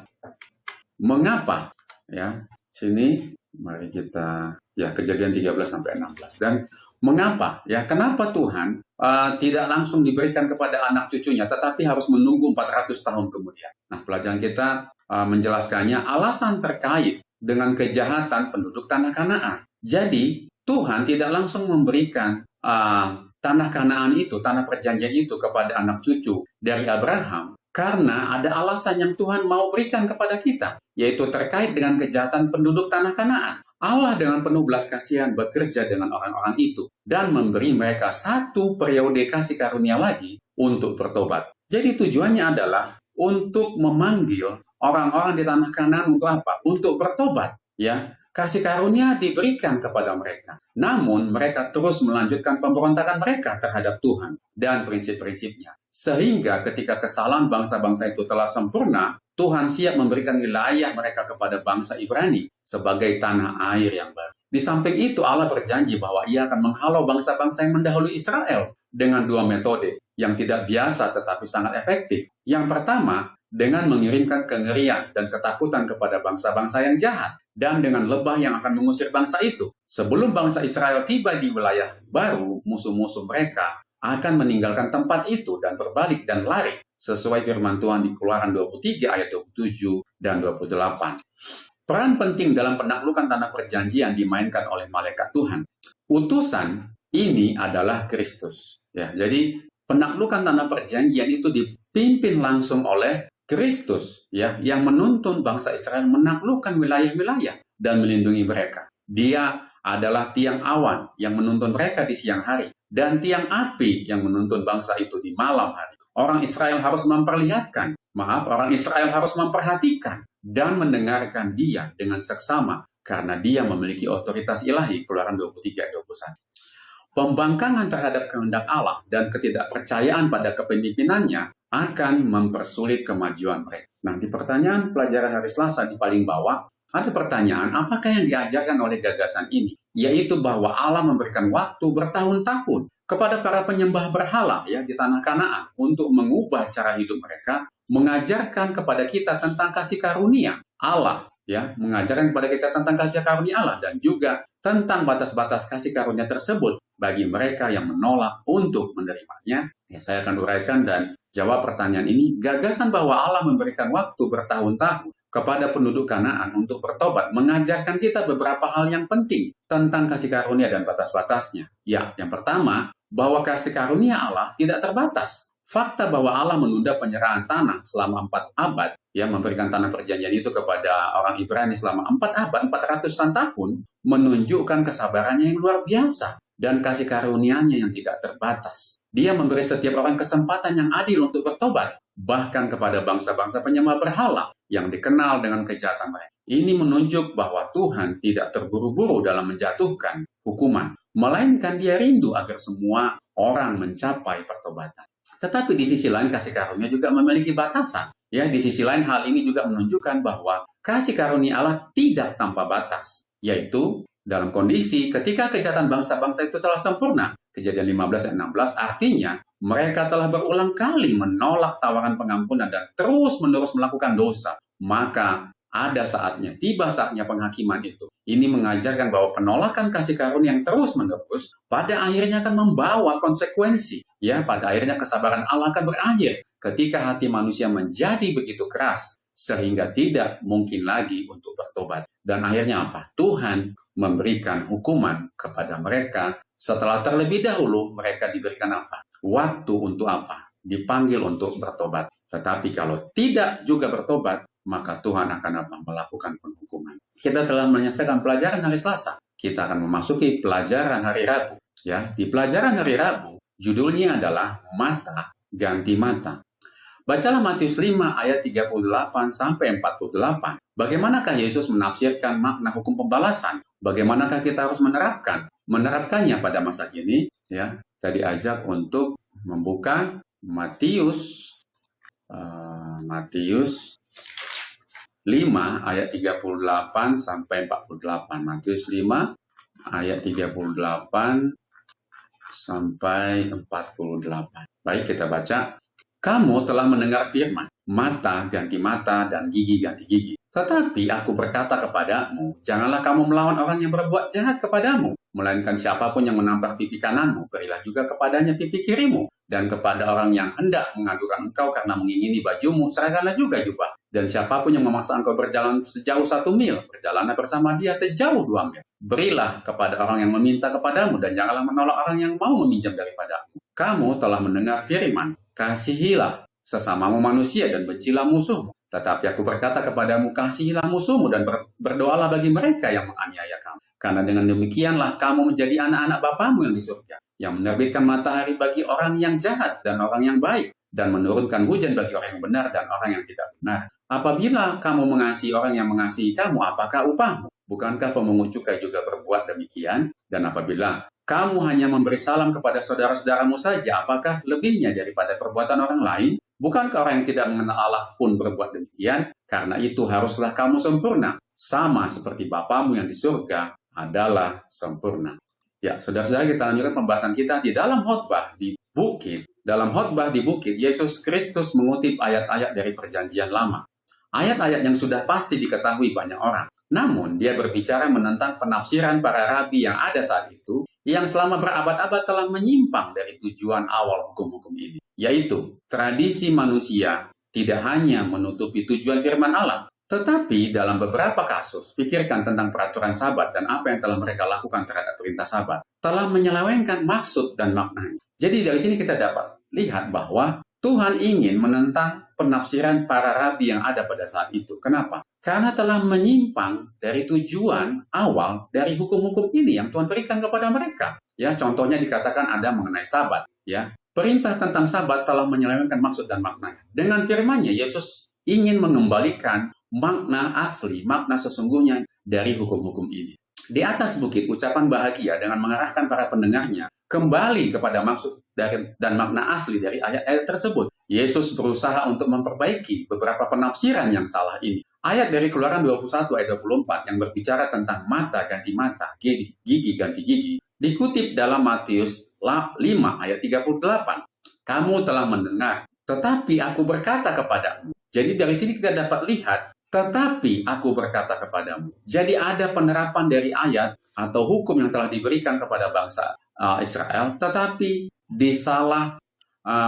Mengapa? Ya, sini mari kita Kejadian 13 sampai 16. Dan mengapa? Ya, kenapa Tuhan tidak langsung diberikan kepada anak cucunya, tetapi harus menunggu 400 tahun kemudian? Nah, pelajaran kita menjelaskannya alasan terkait dengan kejahatan penduduk tanah Kanaan. Jadi, Tuhan tidak langsung memberikan tanah Kanaan itu, tanah perjanjian itu kepada anak cucu dari Abraham, karena ada alasan yang Tuhan mau berikan kepada kita, yaitu terkait dengan kejahatan penduduk tanah Kanaan. Allah dengan penuh belas kasihan bekerja dengan orang-orang itu dan memberi mereka satu periode kasih karunia lagi untuk bertobat. Jadi tujuannya adalah untuk memanggil orang-orang di tanah Kanaan untuk apa? Untuk bertobat. Ya, kasih karunia diberikan kepada mereka. Namun mereka terus melanjutkan pemberontakan mereka terhadap Tuhan dan prinsip-prinsipnya. Sehingga ketika kesalahan bangsa-bangsa itu telah sempurna, Tuhan siap memberikan wilayah mereka kepada bangsa Ibrani sebagai tanah air yang baru. Di samping itu Allah berjanji bahwa Ia akan menghalau bangsa-bangsa yang mendahului Israel dengan dua metode yang tidak biasa tetapi sangat efektif. Yang pertama, dengan mengirimkan kengerian dan ketakutan kepada bangsa-bangsa yang jahat, dan dengan lebah yang akan mengusir bangsa itu. Sebelum bangsa Israel tiba di wilayah baru, musuh-musuh mereka akan meninggalkan tempat itu dan berbalik dan lari, sesuai firman Tuhan di Keluaran 23 ayat 27 dan 28. Peran penting dalam penaklukan tanah perjanjian dimainkan oleh malaikat Tuhan. Utusan ini adalah Kristus. Ya, jadi penaklukan tanah perjanjian itu dipimpin langsung oleh Kristus, ya, yang menuntun bangsa Israel menaklukkan wilayah-wilayah dan melindungi mereka. Dia adalah tiang awan yang menuntun mereka di siang hari dan tiang api yang menuntun bangsa itu di malam hari. Orang Israel harus orang Israel harus memperhatikan dan mendengarkan Dia dengan seksama karena Dia memiliki otoritas ilahi. Keluaran 23 ayat 21. Pembangkangan terhadap kehendak Allah dan ketidakpercayaan pada kepemimpinannya akan mempersulit kemajuan mereka. Nah, di pertanyaan pelajaran hari Selasa di paling bawah, ada pertanyaan, apakah yang diajarkan oleh gagasan ini? Yaitu bahwa Allah memberikan waktu bertahun-tahun kepada para penyembah berhala ya di tanah Kanaan untuk mengubah cara hidup mereka, mengajarkan kepada kita tentang kasih karunia Allah, ya, mengajarkan kepada kita tentang kasih karunia Allah dan juga tentang batas-batas kasih karunia tersebut bagi mereka yang menolak untuk menerimanya. Ya, saya akan uraikan dan jawab pertanyaan ini. Gagasan bahwa Allah memberikan waktu bertahun-tahun kepada penduduk Kanaan untuk bertobat mengajarkan kita beberapa hal yang penting tentang kasih karunia dan batas-batasnya. Ya, yang pertama, bahwa kasih karunia Allah tidak terbatas. Fakta bahwa Allah menunda penyerahan tanah selama 4 abad, ya, memberikan tanah perjanjian itu kepada orang Ibrani selama 4 abad, 400-an tahun, menunjukkan kesabarannya yang luar biasa dan kasih karunia-Nya yang tidak terbatas. Dia memberi setiap orang kesempatan yang adil untuk bertobat, bahkan kepada bangsa-bangsa penyembah berhala yang dikenal dengan kejahatan mereka. Ini menunjuk bahwa Tuhan tidak terburu-buru dalam menjatuhkan hukuman, melainkan Dia rindu agar semua orang mencapai pertobatan. Tetapi di sisi lain kasih karunia juga memiliki batasan. Ya, di sisi lain hal ini juga menunjukkan bahwa kasih karunia Allah tidak tanpa batas, yaitu dalam kondisi ketika kejahatan bangsa-bangsa itu telah sempurna. Kejadian 15 ayat 16 artinya mereka telah berulang kali menolak tawaran pengampunan dan terus-menerus melakukan dosa. Maka tiba saatnya penghakiman itu. Ini mengajarkan bahwa penolakan kasih karunia yang terus-menerus pada akhirnya akan membawa konsekuensi. Ya, pada akhirnya kesabaran Allah akan berakhir ketika hati manusia menjadi begitu keras sehingga tidak mungkin lagi untuk bertobat. Dan akhirnya apa? Tuhan memberikan hukuman kepada mereka setelah terlebih dahulu mereka diberikan apa? Waktu untuk apa? Dipanggil untuk bertobat. Tetapi kalau tidak juga bertobat, maka Tuhan akan apa? Melakukan penghukuman. Kita telah menyelesaikan pelajaran hari Selasa. Kita akan memasuki pelajaran hari Rabu. Ya, di pelajaran hari Rabu, judulnya adalah mata ganti mata. Bacalah Matius 5 ayat 38 sampai 48. Bagaimanakah Yesus menafsirkan makna hukum pembalasan? Bagaimanakah kita harus menerapkannya pada masa kini? Ya, saya diajak untuk membuka Matius 5 ayat 38 sampai 48. Matius 5 ayat 38 sampai 48. Baik, kita baca. Kamu telah mendengar firman, mata ganti mata dan gigi ganti gigi. Tetapi aku berkata kepadamu, janganlah kamu melawan orang yang berbuat jahat kepadamu, melainkan siapapun yang menampar pipi kananmu, berilah juga kepadanya pipi kirimu. Dan kepada orang yang hendak mengadukan engkau karena mengingini bajumu, serahkanlah juga jubah. Dan siapapun yang memaksa engkau berjalan sejauh 1 mil, berjalanlah bersama dia sejauh 2 mil. Berilah kepada orang yang meminta kepadamu, dan janganlah menolak orang yang mau meminjam daripadamu. Kamu telah mendengar firman, kasihilah sesamamu manusia dan bencilah musuhmu. Tetapi aku berkata kepadamu, kasihilah musuhmu dan berdoalah bagi mereka yang menganiaya kamu. Karena dengan demikianlah kamu menjadi anak-anak Bapamu yang di surga, yang menerbitkan matahari bagi orang yang jahat dan orang yang baik, dan menurunkan hujan bagi orang yang benar dan orang yang tidak benar. Apabila kamu mengasihi orang yang mengasihi kamu, apakah upahmu? Bukankah pemungut cukai juga berbuat demikian? Dan apabila kamu hanya memberi salam kepada saudara-saudaramu saja, apakah lebihnya daripada perbuatan orang lain? Bukankah orang yang tidak mengenal Allah pun berbuat demikian? Karena itu haruslah kamu sempurna, sama seperti Bapamu yang di surga adalah sempurna. Ya, saudara-saudara, kita lanjutkan pembahasan kita di dalam khotbah di bukit. Dalam khotbah di bukit, Yesus Kristus mengutip ayat-ayat dari Perjanjian Lama. Ayat-ayat yang sudah pasti diketahui banyak orang. Namun, dia berbicara menentang penafsiran para rabi yang ada saat itu, yang selama berabad-abad telah menyimpang dari tujuan awal hukum-hukum ini, yaitu tradisi manusia tidak hanya menutupi tujuan firman Allah, tetapi dalam beberapa kasus, pikirkan tentang peraturan Sabat dan apa yang telah mereka lakukan terhadap perintah Sabat, telah menyelewengkan maksud dan maknanya. Jadi dari sini kita dapat lihat bahwa Tuhan ingin menentang penafsiran para rabi yang ada pada saat itu. Kenapa? Karena telah menyimpang dari tujuan awal dari hukum-hukum ini yang Tuhan berikan kepada mereka. Ya, contohnya dikatakan ada mengenai Sabat. Ya, perintah tentang Sabat telah menyelewengkan maksud dan maknanya. Dengan firman-Nya, Yesus ingin mengembalikan makna asli, makna sesungguhnya dari hukum-hukum ini. Di atas bukit, ucapan bahagia dengan mengarahkan para pendengarnya kembali kepada maksud dan makna asli dari ayat-ayat tersebut. Yesus berusaha untuk memperbaiki beberapa penafsiran yang salah ini. Ayat dari Keluaran 21 ayat 24 yang berbicara tentang mata ganti mata, gigi ganti gigi, dikutip dalam Matius 5 ayat 38. Kamu telah mendengar, tetapi aku berkata kepadamu. Jadi dari sini kita dapat lihat, tetapi aku berkata kepadamu. Jadi ada penerapan dari ayat atau hukum yang telah diberikan kepada bangsa Israel, tetapi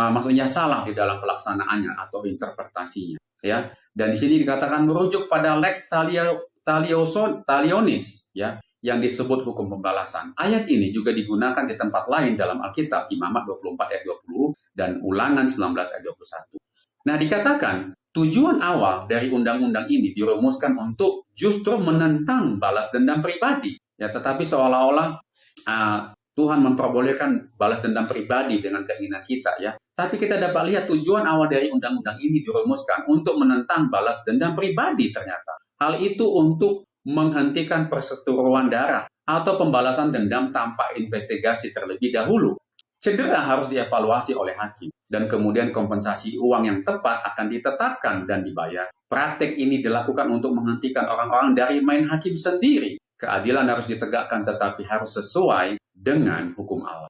maksudnya salah di dalam pelaksanaannya atau interpretasinya. Ya, dan di sini dikatakan merujuk pada lex talionis, ya, yang disebut hukum pembalasan. Ayat ini juga digunakan di tempat lain dalam Alkitab, Imamat 24 ayat 20 dan Ulangan 19 ayat 21. Nah, dikatakan tujuan awal dari undang-undang ini dirumuskan untuk justru menentang balas dendam pribadi. Ya, tetapi seolah-olah Tuhan memperbolehkan balas dendam pribadi dengan keinginan kita, ya. Tapi kita dapat lihat tujuan awal dari undang-undang ini dirumuskan untuk menentang balas dendam pribadi ternyata. Hal itu untuk menghentikan perseteruan darah atau pembalasan dendam tanpa investigasi terlebih dahulu. Cedera harus dievaluasi oleh hakim dan kemudian kompensasi uang yang tepat akan ditetapkan dan dibayar. Praktek ini dilakukan untuk menghentikan orang-orang dari main hakim sendiri. Keadilan harus ditegakkan tetapi harus sesuai dengan hukum Allah.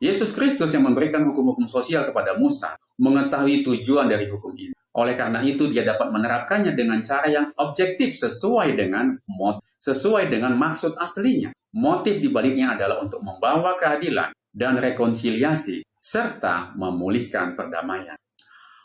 Yesus Kristus yang memberikan hukum-hukum sosial kepada Musa mengetahui tujuan dari hukum ini. Oleh karena itu dia dapat menerapkannya dengan cara yang objektif sesuai dengan maksud aslinya. Motif dibaliknya adalah untuk membawa keadilan dan rekonsiliasi serta memulihkan perdamaian.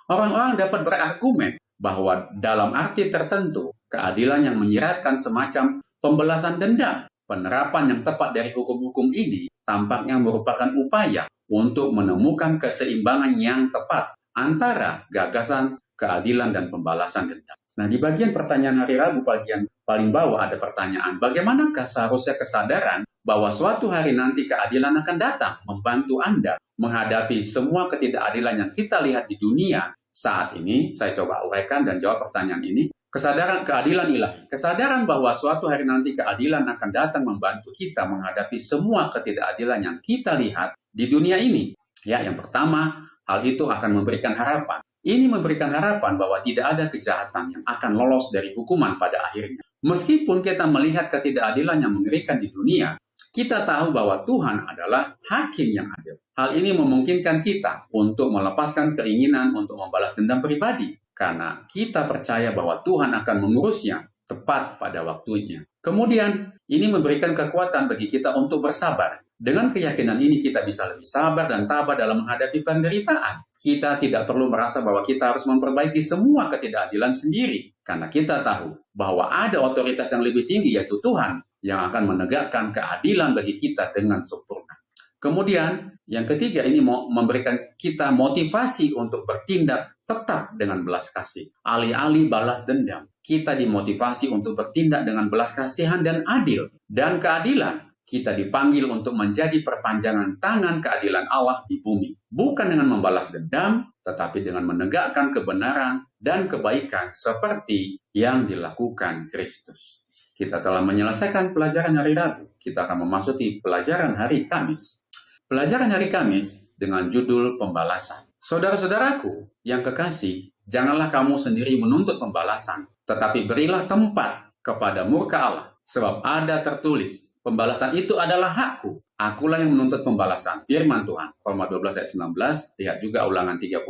Orang-orang dapat berargumen bahwa dalam arti tertentu keadilan yang menyiratkan semacam pembalasan dendam. Penerapan yang tepat dari hukum-hukum ini tampaknya merupakan upaya untuk menemukan keseimbangan yang tepat antara gagasan, keadilan, dan pembalasan dendam. Nah, di bagian pertanyaan hari Rabu, bagian paling bawah ada pertanyaan, bagaimanakah seharusnya kesadaran bahwa suatu hari nanti keadilan akan datang membantu Anda menghadapi semua ketidakadilan yang kita lihat di dunia saat ini? Saya coba uraikan dan jawab pertanyaan ini. Kesadaran keadilan ilahi, kesadaran bahwa suatu hari nanti keadilan akan datang membantu kita menghadapi semua ketidakadilan yang kita lihat di dunia ini. Ya, yang pertama, hal itu akan memberikan harapan. Ini memberikan harapan bahwa tidak ada kejahatan yang akan lolos dari hukuman pada akhirnya. Meskipun kita melihat ketidakadilan yang mengerikan di dunia, kita tahu bahwa Tuhan adalah hakim yang adil. Hal ini memungkinkan kita untuk melepaskan keinginan untuk membalas dendam pribadi, karena kita percaya bahwa Tuhan akan mengurusnya tepat pada waktunya. Kemudian, ini memberikan kekuatan bagi kita untuk bersabar. Dengan keyakinan ini kita bisa lebih sabar dan tabah dalam menghadapi penderitaan. Kita tidak perlu merasa bahwa kita harus memperbaiki semua ketidakadilan sendiri, karena kita tahu bahwa ada otoritas yang lebih tinggi, yaitu Tuhan, yang akan menegakkan keadilan bagi kita dengan sempurna. Kemudian, yang ketiga, ini memberikan kita motivasi untuk bertindak tetap dengan belas kasih. Alih-alih balas dendam, kita dimotivasi untuk bertindak dengan belas kasihan dan adil. Dan keadilan, kita dipanggil untuk menjadi perpanjangan tangan keadilan Allah di bumi. Bukan dengan membalas dendam, tetapi dengan menegakkan kebenaran dan kebaikan seperti yang dilakukan Kristus. Kita telah menyelesaikan pelajaran hari Rabu. Kita akan memasuki pelajaran hari Kamis. Pelajaran hari Kamis dengan judul pembalasan. Saudara-saudaraku yang kekasih, janganlah kamu sendiri menuntut pembalasan, tetapi berilah tempat kepada murka Allah. Sebab ada tertulis, pembalasan itu adalah hakku. Akulah yang menuntut pembalasan. Firman Tuhan. Roma 12 ayat 19. Lihat juga ulangan 35.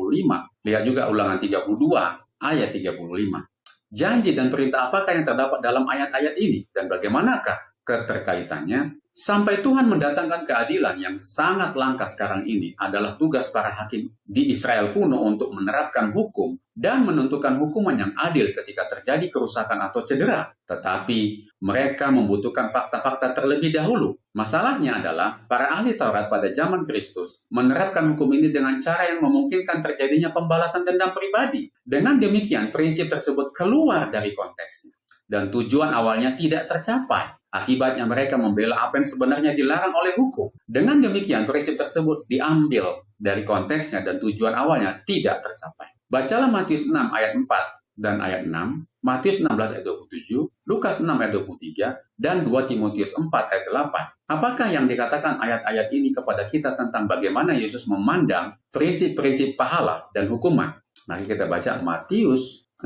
Lihat juga ulangan 32 ayat 35. Janji dan perintah apakah yang terdapat dalam ayat-ayat ini? Dan bagaimanakah keterkaitannya? Sampai Tuhan mendatangkan keadilan yang sangat langka sekarang ini adalah tugas para hakim di Israel kuno untuk menerapkan hukum dan menentukan hukuman yang adil ketika terjadi kerusakan atau cedera. Tetapi mereka membutuhkan fakta-fakta terlebih dahulu. Masalahnya adalah para ahli Taurat pada zaman Kristus menerapkan hukum ini dengan cara yang memungkinkan terjadinya pembalasan dendam pribadi. Dengan demikian, prinsip tersebut keluar dari konteksnya dan tujuan awalnya tidak tercapai. Akibatnya mereka membela apa yang sebenarnya dilarang oleh hukum. Dengan demikian, prinsip tersebut diambil dari konteksnya dan tujuan awalnya tidak tercapai. Bacalah Matius 6 ayat 4 dan ayat 6, Matius 16 ayat 27, Lukas 6 ayat 23, dan 2 Timotius 4 ayat 8. Apakah yang dikatakan ayat-ayat ini kepada kita tentang bagaimana Yesus memandang prinsip-prinsip pahala dan hukuman? Mari kita baca Matius 6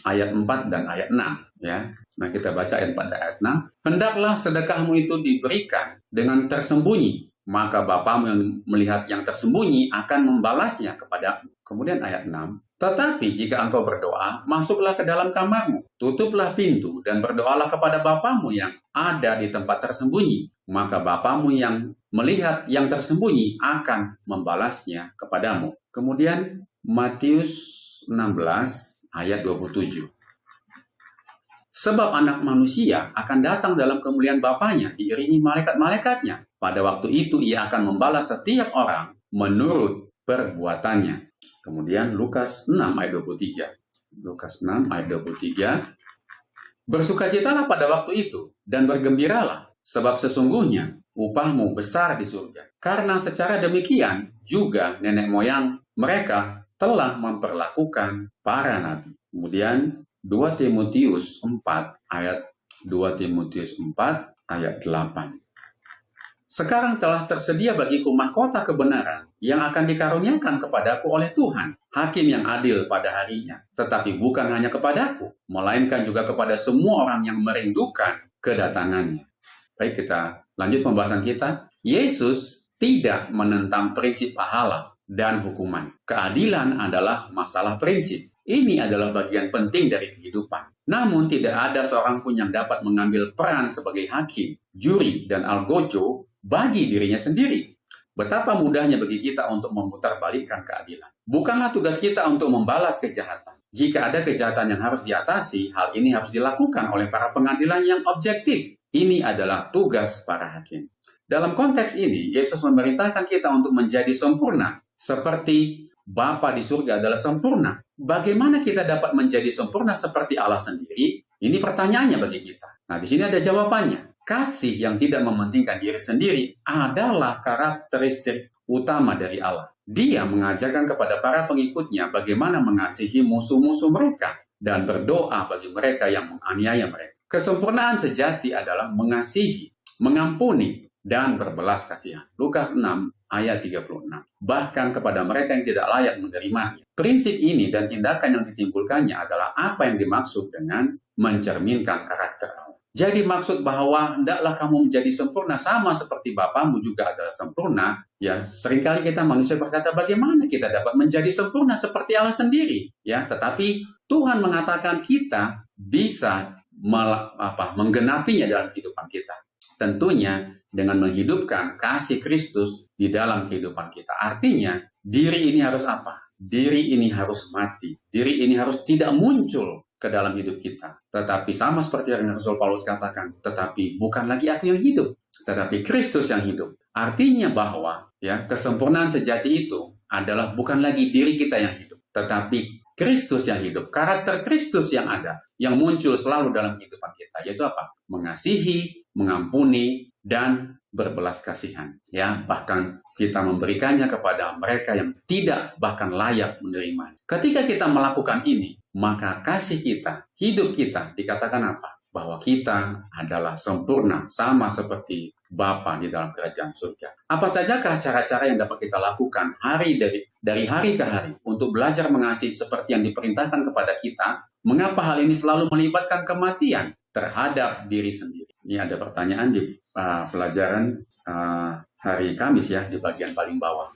ayat 4 dan ayat 6. Ya. Nah, kita baca ayat 4 dan ayat 6. Hendaklah sedekahmu itu diberikan dengan tersembunyi, maka Bapamu yang melihat yang tersembunyi akan membalasnya kepadamu. Kemudian ayat 6. Tetapi jika engkau berdoa, masuklah ke dalam kamarmu, tutuplah pintu, dan berdoalah kepada Bapamu yang ada di tempat tersembunyi. Maka Bapamu yang melihat yang tersembunyi akan membalasnya kepadamu. Kemudian Matius 16 ayat 27. Sebab anak manusia akan datang dalam kemuliaan Bapanya diiringi malaikat-malaikatnya. Pada waktu itu ia akan membalas setiap orang menurut perbuatannya. Kemudian Lukas 6 ayat 23. Lukas 6 ayat 23. Bersukacitalah pada waktu itu dan bergembiralah, sebab sesungguhnya upahmu besar di surga. Karena secara demikian juga nenek moyang mereka telah memperlakukan para nabi. Kemudian 2 Timotius 4 ayat 8. Sekarang telah tersedia bagiku mahkota kebenaran yang akan dikaruniakan kepadaku oleh Tuhan, hakim yang adil pada harinya. Tetapi bukan hanya kepadaku, melainkan juga kepada semua orang yang merindukan kedatangannya. Baik, kita lanjut pembahasan kita. Yesus tidak menentang prinsip pahala dan hukuman. Keadilan adalah masalah prinsip. Ini adalah bagian penting dari kehidupan. Namun tidak ada seorang pun yang dapat mengambil peran sebagai hakim, juri, dan algojo bagi dirinya sendiri. Betapa mudahnya bagi kita untuk memutarbalikkan keadilan. Bukanlah tugas kita untuk membalas kejahatan. Jika ada kejahatan yang harus diatasi, hal ini harus dilakukan oleh para pengadilan yang objektif. Ini adalah tugas para hakim. Dalam konteks ini, Yesus memerintahkan kita untuk menjadi sempurna, seperti Bapa di surga adalah sempurna. Bagaimana kita dapat menjadi sempurna seperti Allah sendiri? Ini pertanyaannya bagi kita. Nah, di sini ada jawabannya. Kasih yang tidak mementingkan diri sendiri adalah karakteristik utama dari Allah. Dia mengajarkan kepada para pengikutnya bagaimana mengasihi musuh-musuh mereka dan berdoa bagi mereka yang menganiaya mereka. Kesempurnaan sejati adalah mengasihi, mengampuni, dan berbelas kasihan. Lukas 6 ayat 36. Bahkan kepada mereka yang tidak layak menerimanya. Prinsip ini dan tindakan yang ditimbulkannya adalah apa yang dimaksud dengan mencerminkan karakter Allah. Jadi maksud bahwa hendaklah kamu menjadi sempurna sama seperti Bapamu juga adalah sempurna. Ya, seringkali kita manusia berkata bagaimana kita dapat menjadi sempurna seperti Allah sendiri. Ya, tetapi Tuhan mengatakan kita bisa menggenapinya dalam kehidupan kita. Tentunya dengan menghidupkan kasih Kristus di dalam kehidupan kita. Artinya, diri ini harus apa? Diri ini harus mati. Diri ini harus tidak muncul ke dalam hidup kita. Tetapi sama seperti yang Rasul Paulus katakan, tetapi bukan lagi aku yang hidup, tetapi Kristus yang hidup. Artinya bahwa ya kesempurnaan sejati itu adalah bukan lagi diri kita yang hidup, tetapi Kristus yang hidup, karakter Kristus yang ada, yang muncul selalu dalam kehidupan kita, yaitu apa? Mengasihi, mengampuni, dan berbelas kasihan. Ya, bahkan kita memberikannya kepada mereka yang tidak bahkan layak menerima. Ketika kita melakukan ini, maka kasih kita, hidup kita, dikatakan apa? Bahwa kita adalah sempurna, sama seperti Bapa di dalam kerajaan surga. Apa sajakah cara-cara yang dapat kita lakukan dari hari ke hari untuk belajar mengasihi seperti yang diperintahkan kepada kita? Mengapa hal ini selalu melibatkan kematian terhadap diri sendiri? Ini ada pertanyaan di pelajaran hari Kamis ya, di bagian paling bawah.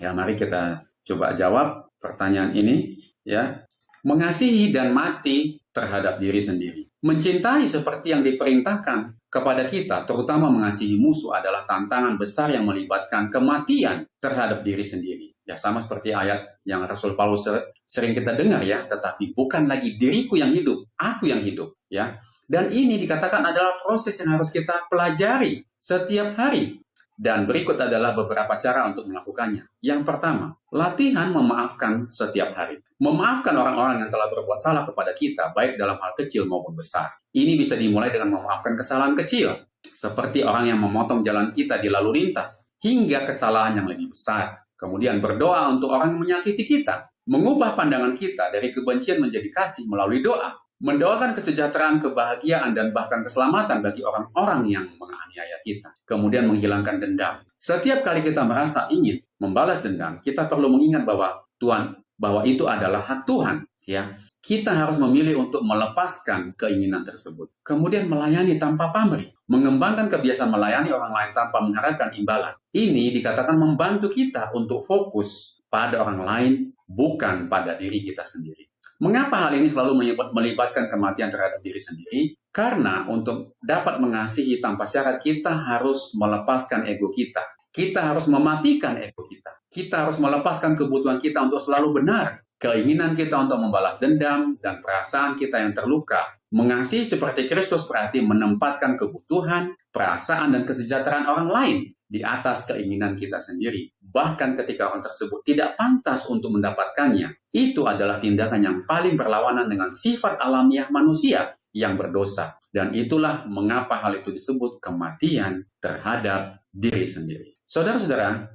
Ya, mari kita coba jawab pertanyaan ini ya. Mengasihi dan mati terhadap diri sendiri. Mencintai seperti yang diperintahkan kepada kita, terutama mengasihi musuh, adalah tantangan besar yang melibatkan kematian terhadap diri sendiri. Ya, sama seperti ayat yang Rasul Paulus sering kita dengar ya, tetapi bukan lagi diriku yang hidup, aku yang hidup. Ya, dan ini dikatakan adalah proses yang harus kita pelajari setiap hari. Dan berikut adalah beberapa cara untuk melakukannya. Yang pertama, latihan memaafkan setiap hari. Memaafkan orang-orang yang telah berbuat salah kepada kita, baik dalam hal kecil maupun besar. Ini bisa dimulai dengan memaafkan kesalahan kecil, seperti orang yang memotong jalan kita di lalu lintas, hingga kesalahan yang lebih besar. Kemudian berdoa untuk orang yang menyakiti kita, mengubah pandangan kita dari kebencian menjadi kasih melalui doa, mendoakan kesejahteraan, kebahagiaan, dan bahkan keselamatan bagi orang-orang yang menganiaya kita. Kemudian menghilangkan dendam. Setiap kali kita merasa ingin membalas dendam, kita perlu mengingat bahwa itu adalah hak Tuhan. Ya, kita harus memilih untuk melepaskan keinginan tersebut. Kemudian melayani tanpa pamrih, mengembangkan kebiasaan melayani orang lain tanpa mengharapkan imbalan. Ini dikatakan membantu kita untuk fokus pada orang lain, bukan pada diri kita sendiri. Mengapa hal ini selalu melibatkan kematian terhadap diri sendiri? Karena untuk dapat mengasihi tanpa syarat, kita harus melepaskan ego kita. Kita harus mematikan ego kita. Kita harus melepaskan kebutuhan kita untuk selalu benar. Keinginan kita untuk membalas dendam dan perasaan kita yang terluka. Mengasihi seperti Kristus berarti menempatkan kebutuhan, perasaan, dan kesejahteraan orang lain di atas keinginan kita sendiri. Bahkan ketika orang tersebut tidak pantas untuk mendapatkannya, itu adalah tindakan yang paling berlawanan dengan sifat alamiah manusia yang berdosa. Dan itulah mengapa hal itu disebut kematian terhadap diri sendiri. Saudara-saudara,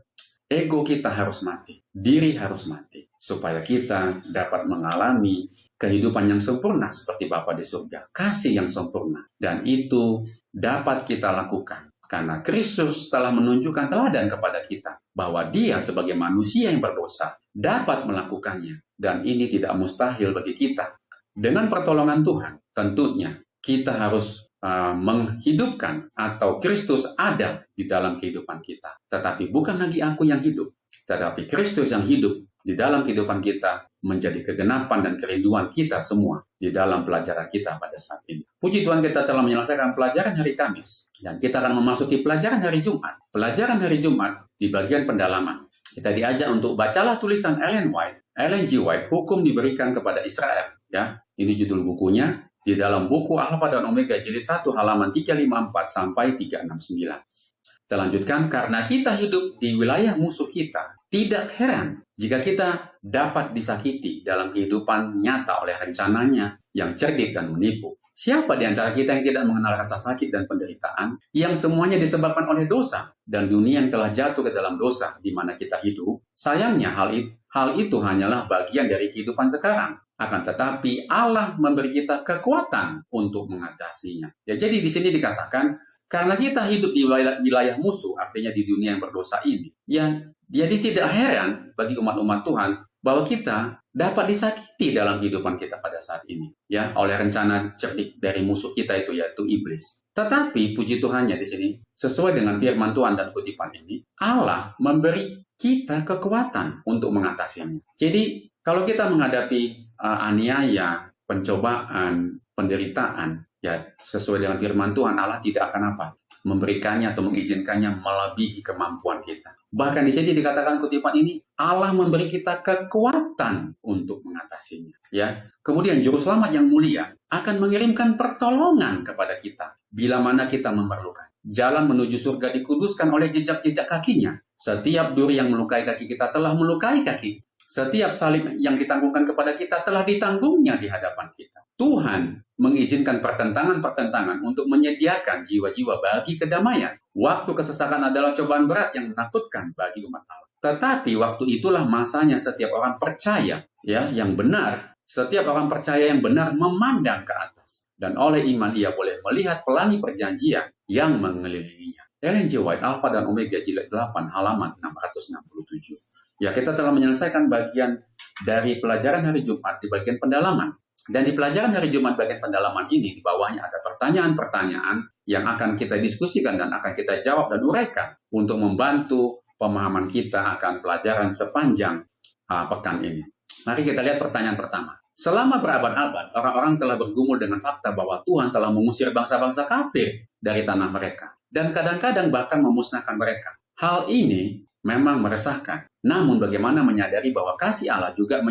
ego kita harus mati, diri harus mati, supaya kita dapat mengalami kehidupan yang sempurna seperti Bapa di surga, kasih yang sempurna. Dan itu dapat kita lakukan karena Kristus telah menunjukkan teladan kepada kita bahwa Dia sebagai manusia yang berdosa dapat melakukannya, dan ini tidak mustahil bagi kita. Dengan pertolongan Tuhan, tentunya kita harus menghidupkan atau Kristus ada di dalam kehidupan kita. Tetapi bukan lagi aku yang hidup, tetapi Kristus yang hidup di dalam kehidupan kita, menjadi kegenapan dan kerinduan kita semua di dalam pelajaran kita pada saat ini. Puji Tuhan, kita telah menyelesaikan pelajaran hari Kamis, dan kita akan memasuki pelajaran hari Jumat. Pelajaran hari Jumat di bagian pendalaman. Kita diajak untuk bacalah tulisan Ellen G. White, Hukum Diberikan kepada Israel. Ya, ini judul bukunya. Di dalam buku Alfa dan Omega jilid 1 halaman 354 sampai 369. Terlanjutkan, karena kita hidup di wilayah musuh kita, tidak heran jika kita dapat disakiti dalam kehidupan nyata oleh rencananya yang cerdik dan menipu. Siapa di antara kita yang tidak mengenal rasa sakit dan penderitaan yang semuanya disebabkan oleh dosa dan dunia yang telah jatuh ke dalam dosa di mana kita hidup? Sayangnya hal itu hanyalah bagian dari kehidupan sekarang. Akan tetapi Allah memberi kita kekuatan untuk mengatasinya. Ya, jadi di sini dikatakan karena kita hidup di wilayah musuh, artinya di dunia yang berdosa ini. Ya, jadi tidak heran bagi umat-umat Tuhan bahwa kita dapat disakiti dalam kehidupan kita pada saat ini, ya, oleh rencana cerdik dari musuh kita itu, yaitu iblis. Tetapi puji Tuhannya di sini, sesuai dengan firman Tuhan dan kutipan ini, Allah memberi kita kekuatan untuk mengatasinya. Jadi kalau kita menghadapi aniaya, pencobaan, penderitaan, ya sesuai dengan firman Tuhan, Allah tidak akan memberikannya atau mengizinkannya melebihi kemampuan kita. Bahkan di sini dikatakan kutipan ini, Allah memberi kita kekuatan untuk mengatasinya. Ya, kemudian Juru Selamat yang mulia akan mengirimkan pertolongan kepada kita bila mana kita memerlukan. Jalan menuju surga dikuduskan oleh jejak-jejak kakinya. Setiap duri yang melukai kaki kita telah melukai kaki. Setiap salib yang ditanggungkan kepada kita telah ditanggungnya di hadapan kita. Tuhan mengizinkan pertentangan-pertentangan untuk menyediakan jiwa-jiwa bagi kedamaian. Waktu kesesakan adalah cobaan berat yang menakutkan bagi umat Allah. Tetapi waktu itulah masanya setiap orang percaya, ya, yang benar. Setiap orang percaya yang benar memandang ke atas. Dan oleh iman ia boleh melihat pelangi perjanjian yang mengelilinginya. Ellen G. White, Alpha dan Omega, jilid 8, halaman 667. Ya, kita telah menyelesaikan bagian dari pelajaran hari Jumat di bagian pendalaman. Dan di pelajaran hari Jumat bagian pendalaman ini, di bawahnya ada pertanyaan-pertanyaan yang akan kita diskusikan dan akan kita jawab dan uraikan untuk membantu pemahaman kita akan pelajaran sepanjang pekan ini. Mari kita lihat pertanyaan pertama. Selama berabad-abad, orang-orang telah bergumul dengan fakta bahwa Tuhan telah mengusir bangsa-bangsa kafir dari tanah mereka. Dan kadang-kadang bahkan memusnahkan mereka. Hal ini memang meresahkan. Namun bagaimana menyadari bahwa kasih Allah juga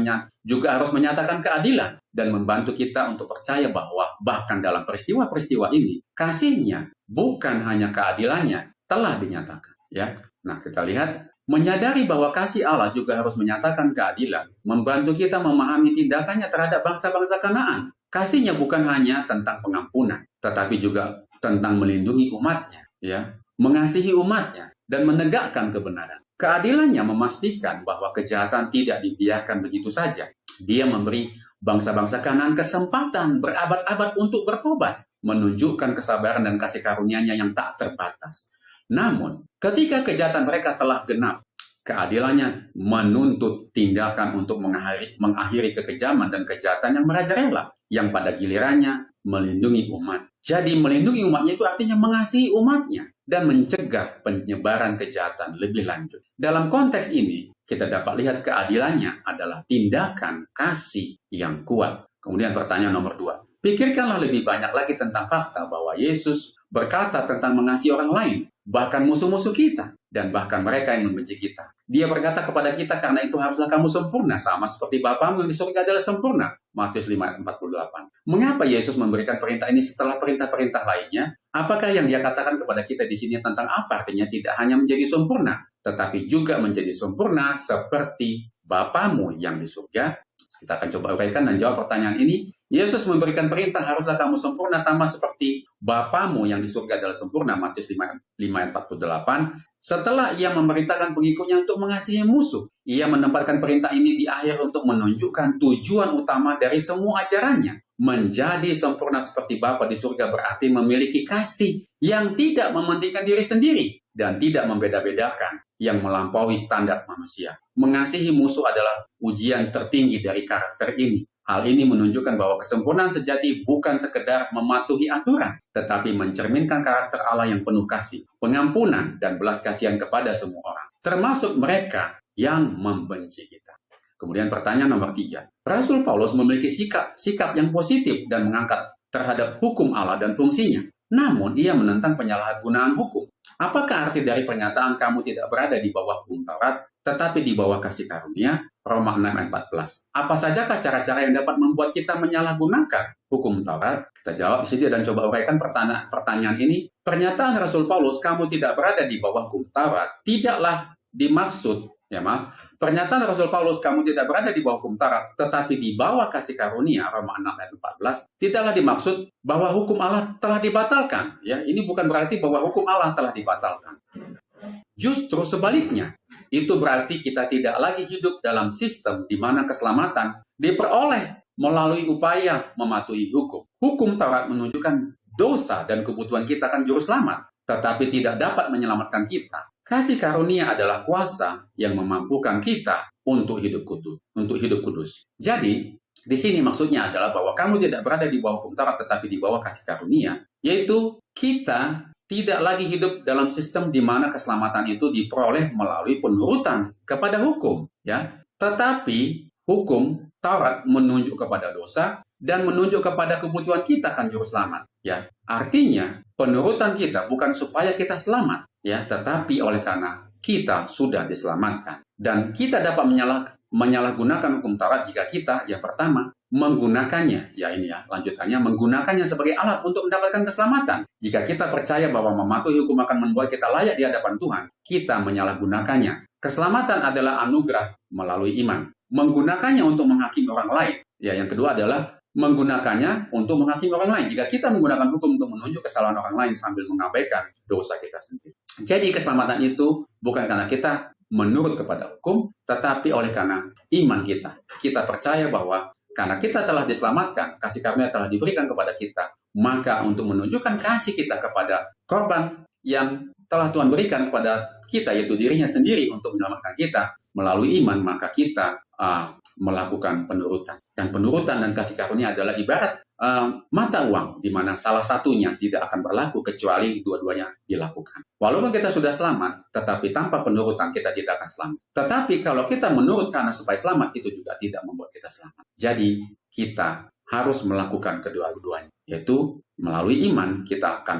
harus menyatakan keadilan dan membantu kita untuk percaya bahwa bahkan dalam peristiwa-peristiwa ini, kasihnya bukan hanya keadilannya telah dinyatakan. Ya, nah kita lihat, menyadari bahwa kasih Allah juga harus menyatakan keadilan, membantu kita memahami tindakannya terhadap bangsa-bangsa Kanaan. Kasihnya bukan hanya tentang pengampunan, tetapi juga tentang melindungi umatnya, ya, mengasihi umatnya, dan menegakkan kebenaran. Keadilannya memastikan bahwa kejahatan tidak dibiarkan begitu saja. Dia memberi bangsa-bangsa Kanaan kesempatan berabad-abad untuk bertobat, menunjukkan kesabaran dan kasih karunia-Nya yang tak terbatas. Namun, ketika kejahatan mereka telah genap, keadilannya menuntut tindakan untuk mengakhiri kekejaman dan kejahatan yang merajalela, yang pada gilirannya melindungi umat. Jadi melindungi umatnya itu artinya mengasihi umatnya dan mencegah penyebaran kejahatan lebih lanjut. Dalam konteks ini, kita dapat lihat keadilannya adalah tindakan kasih yang kuat. Kemudian pertanyaan nomor 2. Pikirkanlah lebih banyak lagi tentang fakta bahwa Yesus berkata tentang mengasihi orang lain, bahkan musuh-musuh kita, dan bahkan mereka yang membenci kita. Dia berkata kepada kita, karena itu haruslah kamu sempurna, sama seperti Bapamu yang di surga adalah sempurna. Matius 5:48. Mengapa Yesus memberikan perintah ini setelah perintah-perintah lainnya? Apakah yang dia katakan kepada kita di sini tentang apa artinya tidak hanya menjadi sempurna, tetapi juga menjadi sempurna seperti Bapamu yang di surga? Kita akan coba uraikan dan jawab pertanyaan ini. Yesus memberikan perintah haruslah kamu sempurna sama seperti Bapamu yang di surga adalah sempurna. Matius 5:48. Setelah ia memerintahkan pengikutnya untuk mengasihi musuh, ia menempatkan perintah ini di akhir untuk menunjukkan tujuan utama dari semua ajarannya. Menjadi sempurna seperti Bapa di surga berarti memiliki kasih yang tidak mementingkan diri sendiri dan tidak membeda-bedakan yang melampaui standar manusia. Mengasihi musuh adalah ujian tertinggi dari karakter ini. Hal ini menunjukkan bahwa kesempurnaan sejati bukan sekedar mematuhi aturan, tetapi mencerminkan karakter Allah yang penuh kasih, pengampunan, dan belas kasihan kepada semua orang, termasuk mereka yang membenci kita. Kemudian pertanyaan nomor 3. Rasul Paulus memiliki sikap yang positif dan mengangkat terhadap hukum Allah dan fungsinya. Namun, ia menentang penyalahgunaan hukum. Apakah arti dari pernyataan kamu tidak berada di bawah hukum Taurat, tetapi di bawah kasih karunia? Roma 6 ayat 14. Apa sajakah cara-cara yang dapat membuat kita menyalahgunakan hukum Taurat? Kita jawab di sini dan coba uraikan pertanyaan ini. Pernyataan Rasul Paulus, kamu tidak berada di bawah hukum Taurat, tidaklah dimaksud, pernyataan Rasul Paulus, kamu tidak berada di bawah hukum Taurat, tetapi di bawah kasih karunia, Roma 6 ayat 14, tidaklah dimaksud bahwa hukum Allah telah dibatalkan. Ya, ini bukan berarti bahwa hukum Allah telah dibatalkan. Justru sebaliknya, itu berarti kita tidak lagi hidup dalam sistem di mana keselamatan diperoleh melalui upaya mematuhi hukum. Hukum Taurat menunjukkan dosa dan kebutuhan kita akan juru selamat, tetapi tidak dapat menyelamatkan kita. Kasih karunia adalah kuasa yang memampukan kita untuk hidup kudus. Jadi, di sini maksudnya adalah bahwa kamu tidak berada di bawah hukum Taurat, tetapi di bawah kasih karunia, yaitu kita tidak lagi hidup dalam sistem di mana keselamatan itu diperoleh melalui penurutan kepada hukum, ya. Tetapi hukum Taurat menunjuk kepada dosa dan menunjuk kepada kebutuhan kita akan juru selamat, ya. Artinya penurutan kita bukan supaya kita selamat, ya, tetapi oleh karena kita sudah diselamatkan dan kita dapat menyalahgunakan hukum Taurat jika kita, yang pertama, menggunakannya, lanjutannya, menggunakannya sebagai alat untuk mendapatkan keselamatan. Jika kita percaya bahwa mematuhi hukum akan membuat kita layak di hadapan Tuhan, kita menyalahgunakannya. Keselamatan adalah anugerah melalui iman. Menggunakannya untuk menghakimi orang lain. Ya, yang kedua adalah menggunakannya untuk menghakimi orang lain. Jika kita menggunakan hukum untuk menunjuk kesalahan orang lain sambil mengabaikan dosa kita sendiri. Jadi keselamatan itu bukan karena kita menurut kepada hukum, tetapi oleh karena iman kita. Kita percaya bahwa karena kita telah diselamatkan, kasih karunia telah diberikan kepada kita, maka untuk menunjukkan kasih kita kepada korban yang telah Tuhan berikan kepada kita, yaitu dirinya sendiri untuk menyelamatkan kita melalui iman, maka kita melakukan penurutan. Dan penurutan dan kasih karunia adalah ibarat mata uang, di mana salah satunya tidak akan berlaku kecuali dua-duanya dilakukan. Walaupun kita sudah selamat, tetapi tanpa penurutan kita tidak akan selamat. Tetapi kalau kita menurut karena supaya selamat, itu juga tidak membuat kita selamat. Jadi kita harus melakukan kedua-duanya, yaitu melalui iman kita akan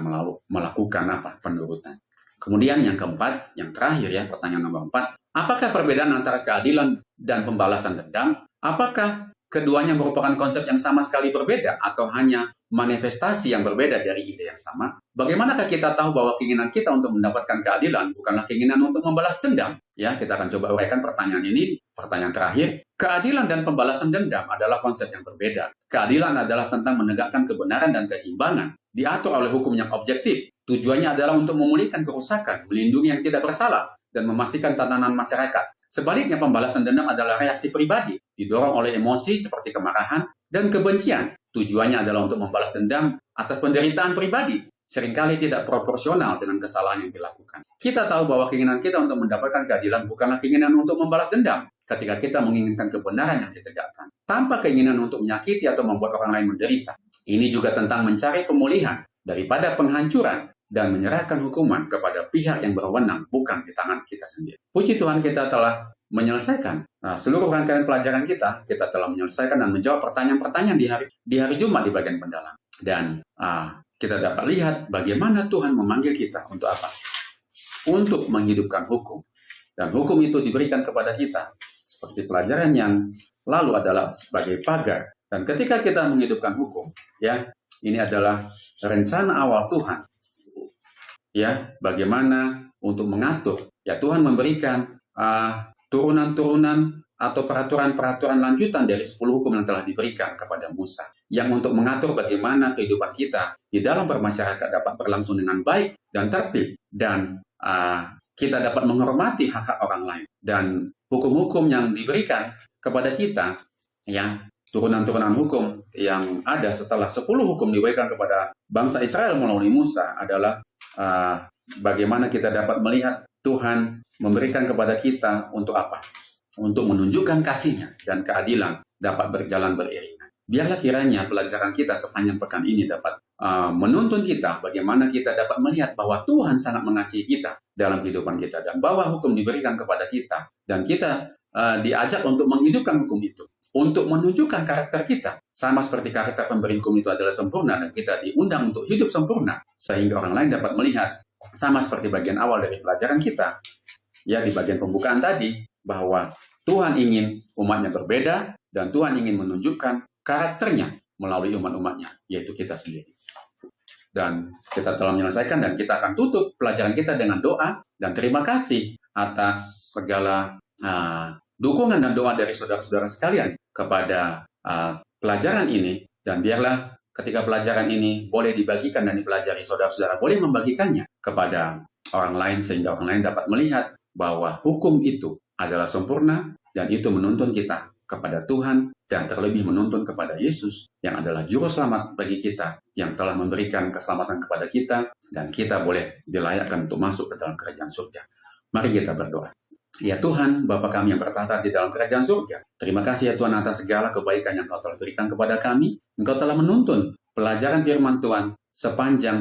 melakukan penurutan. Kemudian yang keempat, yang terakhir ya, pertanyaan nomor 4, apakah perbedaan antara keadilan dan pembalasan dendam? Apakah keduanya merupakan konsep yang sama sekali berbeda atau hanya manifestasi yang berbeda dari ide yang sama? Bagaimanakah kita tahu bahwa keinginan kita untuk mendapatkan keadilan bukanlah keinginan untuk membalas dendam? Ya, kita akan coba uraikan pertanyaan ini. Pertanyaan terakhir, keadilan dan pembalasan dendam adalah konsep yang berbeda. Keadilan adalah tentang menegakkan kebenaran dan keseimbangan, diatur oleh hukum yang objektif. Tujuannya adalah untuk memulihkan kerusakan, melindungi yang tidak bersalah, dan memastikan tatanan masyarakat. Sebaliknya, pembalasan dendam adalah reaksi pribadi, didorong oleh emosi seperti kemarahan dan kebencian. Tujuannya adalah untuk membalas dendam atas penderitaan pribadi, seringkali tidak proporsional dengan kesalahan yang dilakukan. Kita tahu bahwa keinginan kita untuk mendapatkan keadilan bukanlah keinginan untuk membalas dendam. Ketika kita menginginkan kebenaran yang ditegakkan, tanpa keinginan untuk menyakiti atau membuat orang lain menderita. Ini juga tentang mencari pemulihan daripada penghancuran dan menyerahkan hukuman kepada pihak yang berwenang, bukan di tangan kita sendiri. Puji Tuhan, kita telah menyelesaikan seluruh rangkaian pelajaran kita. Kita telah menyelesaikan dan menjawab pertanyaan-pertanyaan di hari Jumat di bagian pendalam. Dan kita dapat lihat bagaimana Tuhan memanggil kita untuk apa? Untuk menghidupkan hukum. Dan hukum itu diberikan kepada kita. Seperti pelajaran yang lalu adalah sebagai pagar. Dan ketika kita menghidupkan hukum, ya, ini adalah rencana awal Tuhan. Ya, bagaimana untuk mengatur. Ya, Tuhan memberikan turunan-turunan atau peraturan-peraturan lanjutan dari 10 hukum yang telah diberikan kepada Musa. Yang untuk mengatur bagaimana kehidupan kita di dalam bermasyarakat dapat berlangsung dengan baik dan tertib. Dan kita dapat menghormati hak-hak orang lain. Dan hukum-hukum yang diberikan kepada kita, ya, turunan-turunan hukum yang ada setelah 10 hukum diberikan kepada bangsa Israel melalui Musa adalah bagaimana kita dapat melihat Tuhan memberikan kepada kita untuk apa? Untuk menunjukkan kasih-Nya dan keadilan dapat berjalan beriringan. Biarlah kiranya pelajaran kita sepanjang pekan ini dapat menuntun kita bagaimana kita dapat melihat bahwa Tuhan sangat mengasihi kita dalam kehidupan kita dan bahwa hukum diberikan kepada kita dan kita diajak untuk menghidupkan hukum itu untuk menunjukkan karakter kita sama seperti karakter pemberi hukum itu adalah sempurna dan kita diundang untuk hidup sempurna sehingga orang lain dapat melihat sama seperti bagian awal dari pelajaran kita ya di bagian pembukaan tadi bahwa Tuhan ingin umatnya berbeda, dan Tuhan ingin menunjukkan karakternya melalui umat-umatnya, yaitu kita sendiri. Dan kita telah menyelesaikan, dan kita akan tutup pelajaran kita dengan doa, dan terima kasih atas segala dukungan dan doa dari saudara-saudara sekalian kepada pelajaran ini, dan biarlah ketika pelajaran ini boleh dibagikan dan dipelajari, saudara-saudara boleh membagikannya kepada orang lain, sehingga orang lain dapat melihat bahwa hukum itu adalah sempurna, dan itu menuntun kita kepada Tuhan, dan terlebih menuntun kepada Yesus yang adalah juru selamat bagi kita, yang telah memberikan keselamatan kepada kita, dan kita boleh dilayakkan untuk masuk ke dalam kerajaan surga. Mari kita berdoa. Ya Tuhan, Bapa kami yang bertahta di dalam kerajaan surga, terima kasih ya Tuhan atas segala kebaikan yang Kau telah berikan kepada kami. Engkau telah menuntun pelajaran firman Tuhan sepanjang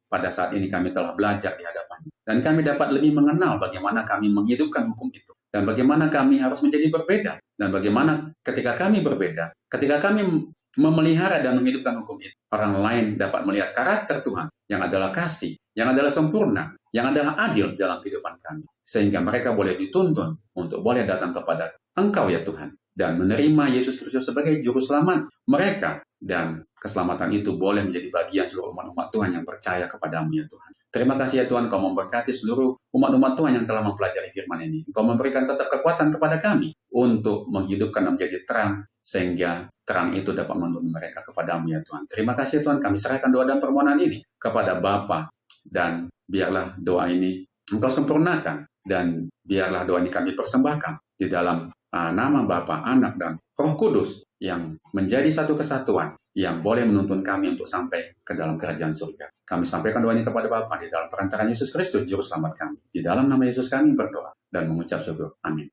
pada saat ini kami telah belajar di hadapan. Dan kami dapat lebih mengenal bagaimana kami menghidupkan hukum itu, dan bagaimana kami harus menjadi berbeda, dan bagaimana ketika kami berbeda, ketika kami memelihara dan menghidupkan hukum itu, orang lain dapat melihat karakter Tuhan yang adalah kasih, yang adalah sempurna, yang adalah adil dalam kehidupan kami, sehingga mereka boleh dituntun untuk boleh datang kepada Engkau ya Tuhan, dan menerima Yesus Kristus sebagai juru selamat mereka, dan keselamatan itu boleh menjadi bagian seluruh umat-umat Tuhan yang percaya kepadamu ya Tuhan. Terima kasih ya Tuhan, Kau memberkati seluruh umat-umat Tuhan yang telah mempelajari firman ini. Kau memberikan tetap kekuatan kepada kami untuk menghidupkan dan menjadi terang, sehingga terang itu dapat menuntun mereka kepadamu ya Tuhan. Terima kasih ya Tuhan, kami serahkan doa dan permohonan ini kepada Bapa, dan biarlah doa ini Engkau sempurnakan, dan biarlah doa ini kami persembahkan di dalam nama Bapa, Anak, dan Roh Kudus yang menjadi satu kesatuan yang boleh menuntun kami untuk sampai ke dalam kerajaan surga. Kami sampaikan doa ini kepada Bapa di dalam perantaraan Yesus Kristus, Juru Selamat kami. Di dalam nama Yesus kami berdoa dan mengucap syukur. Amin.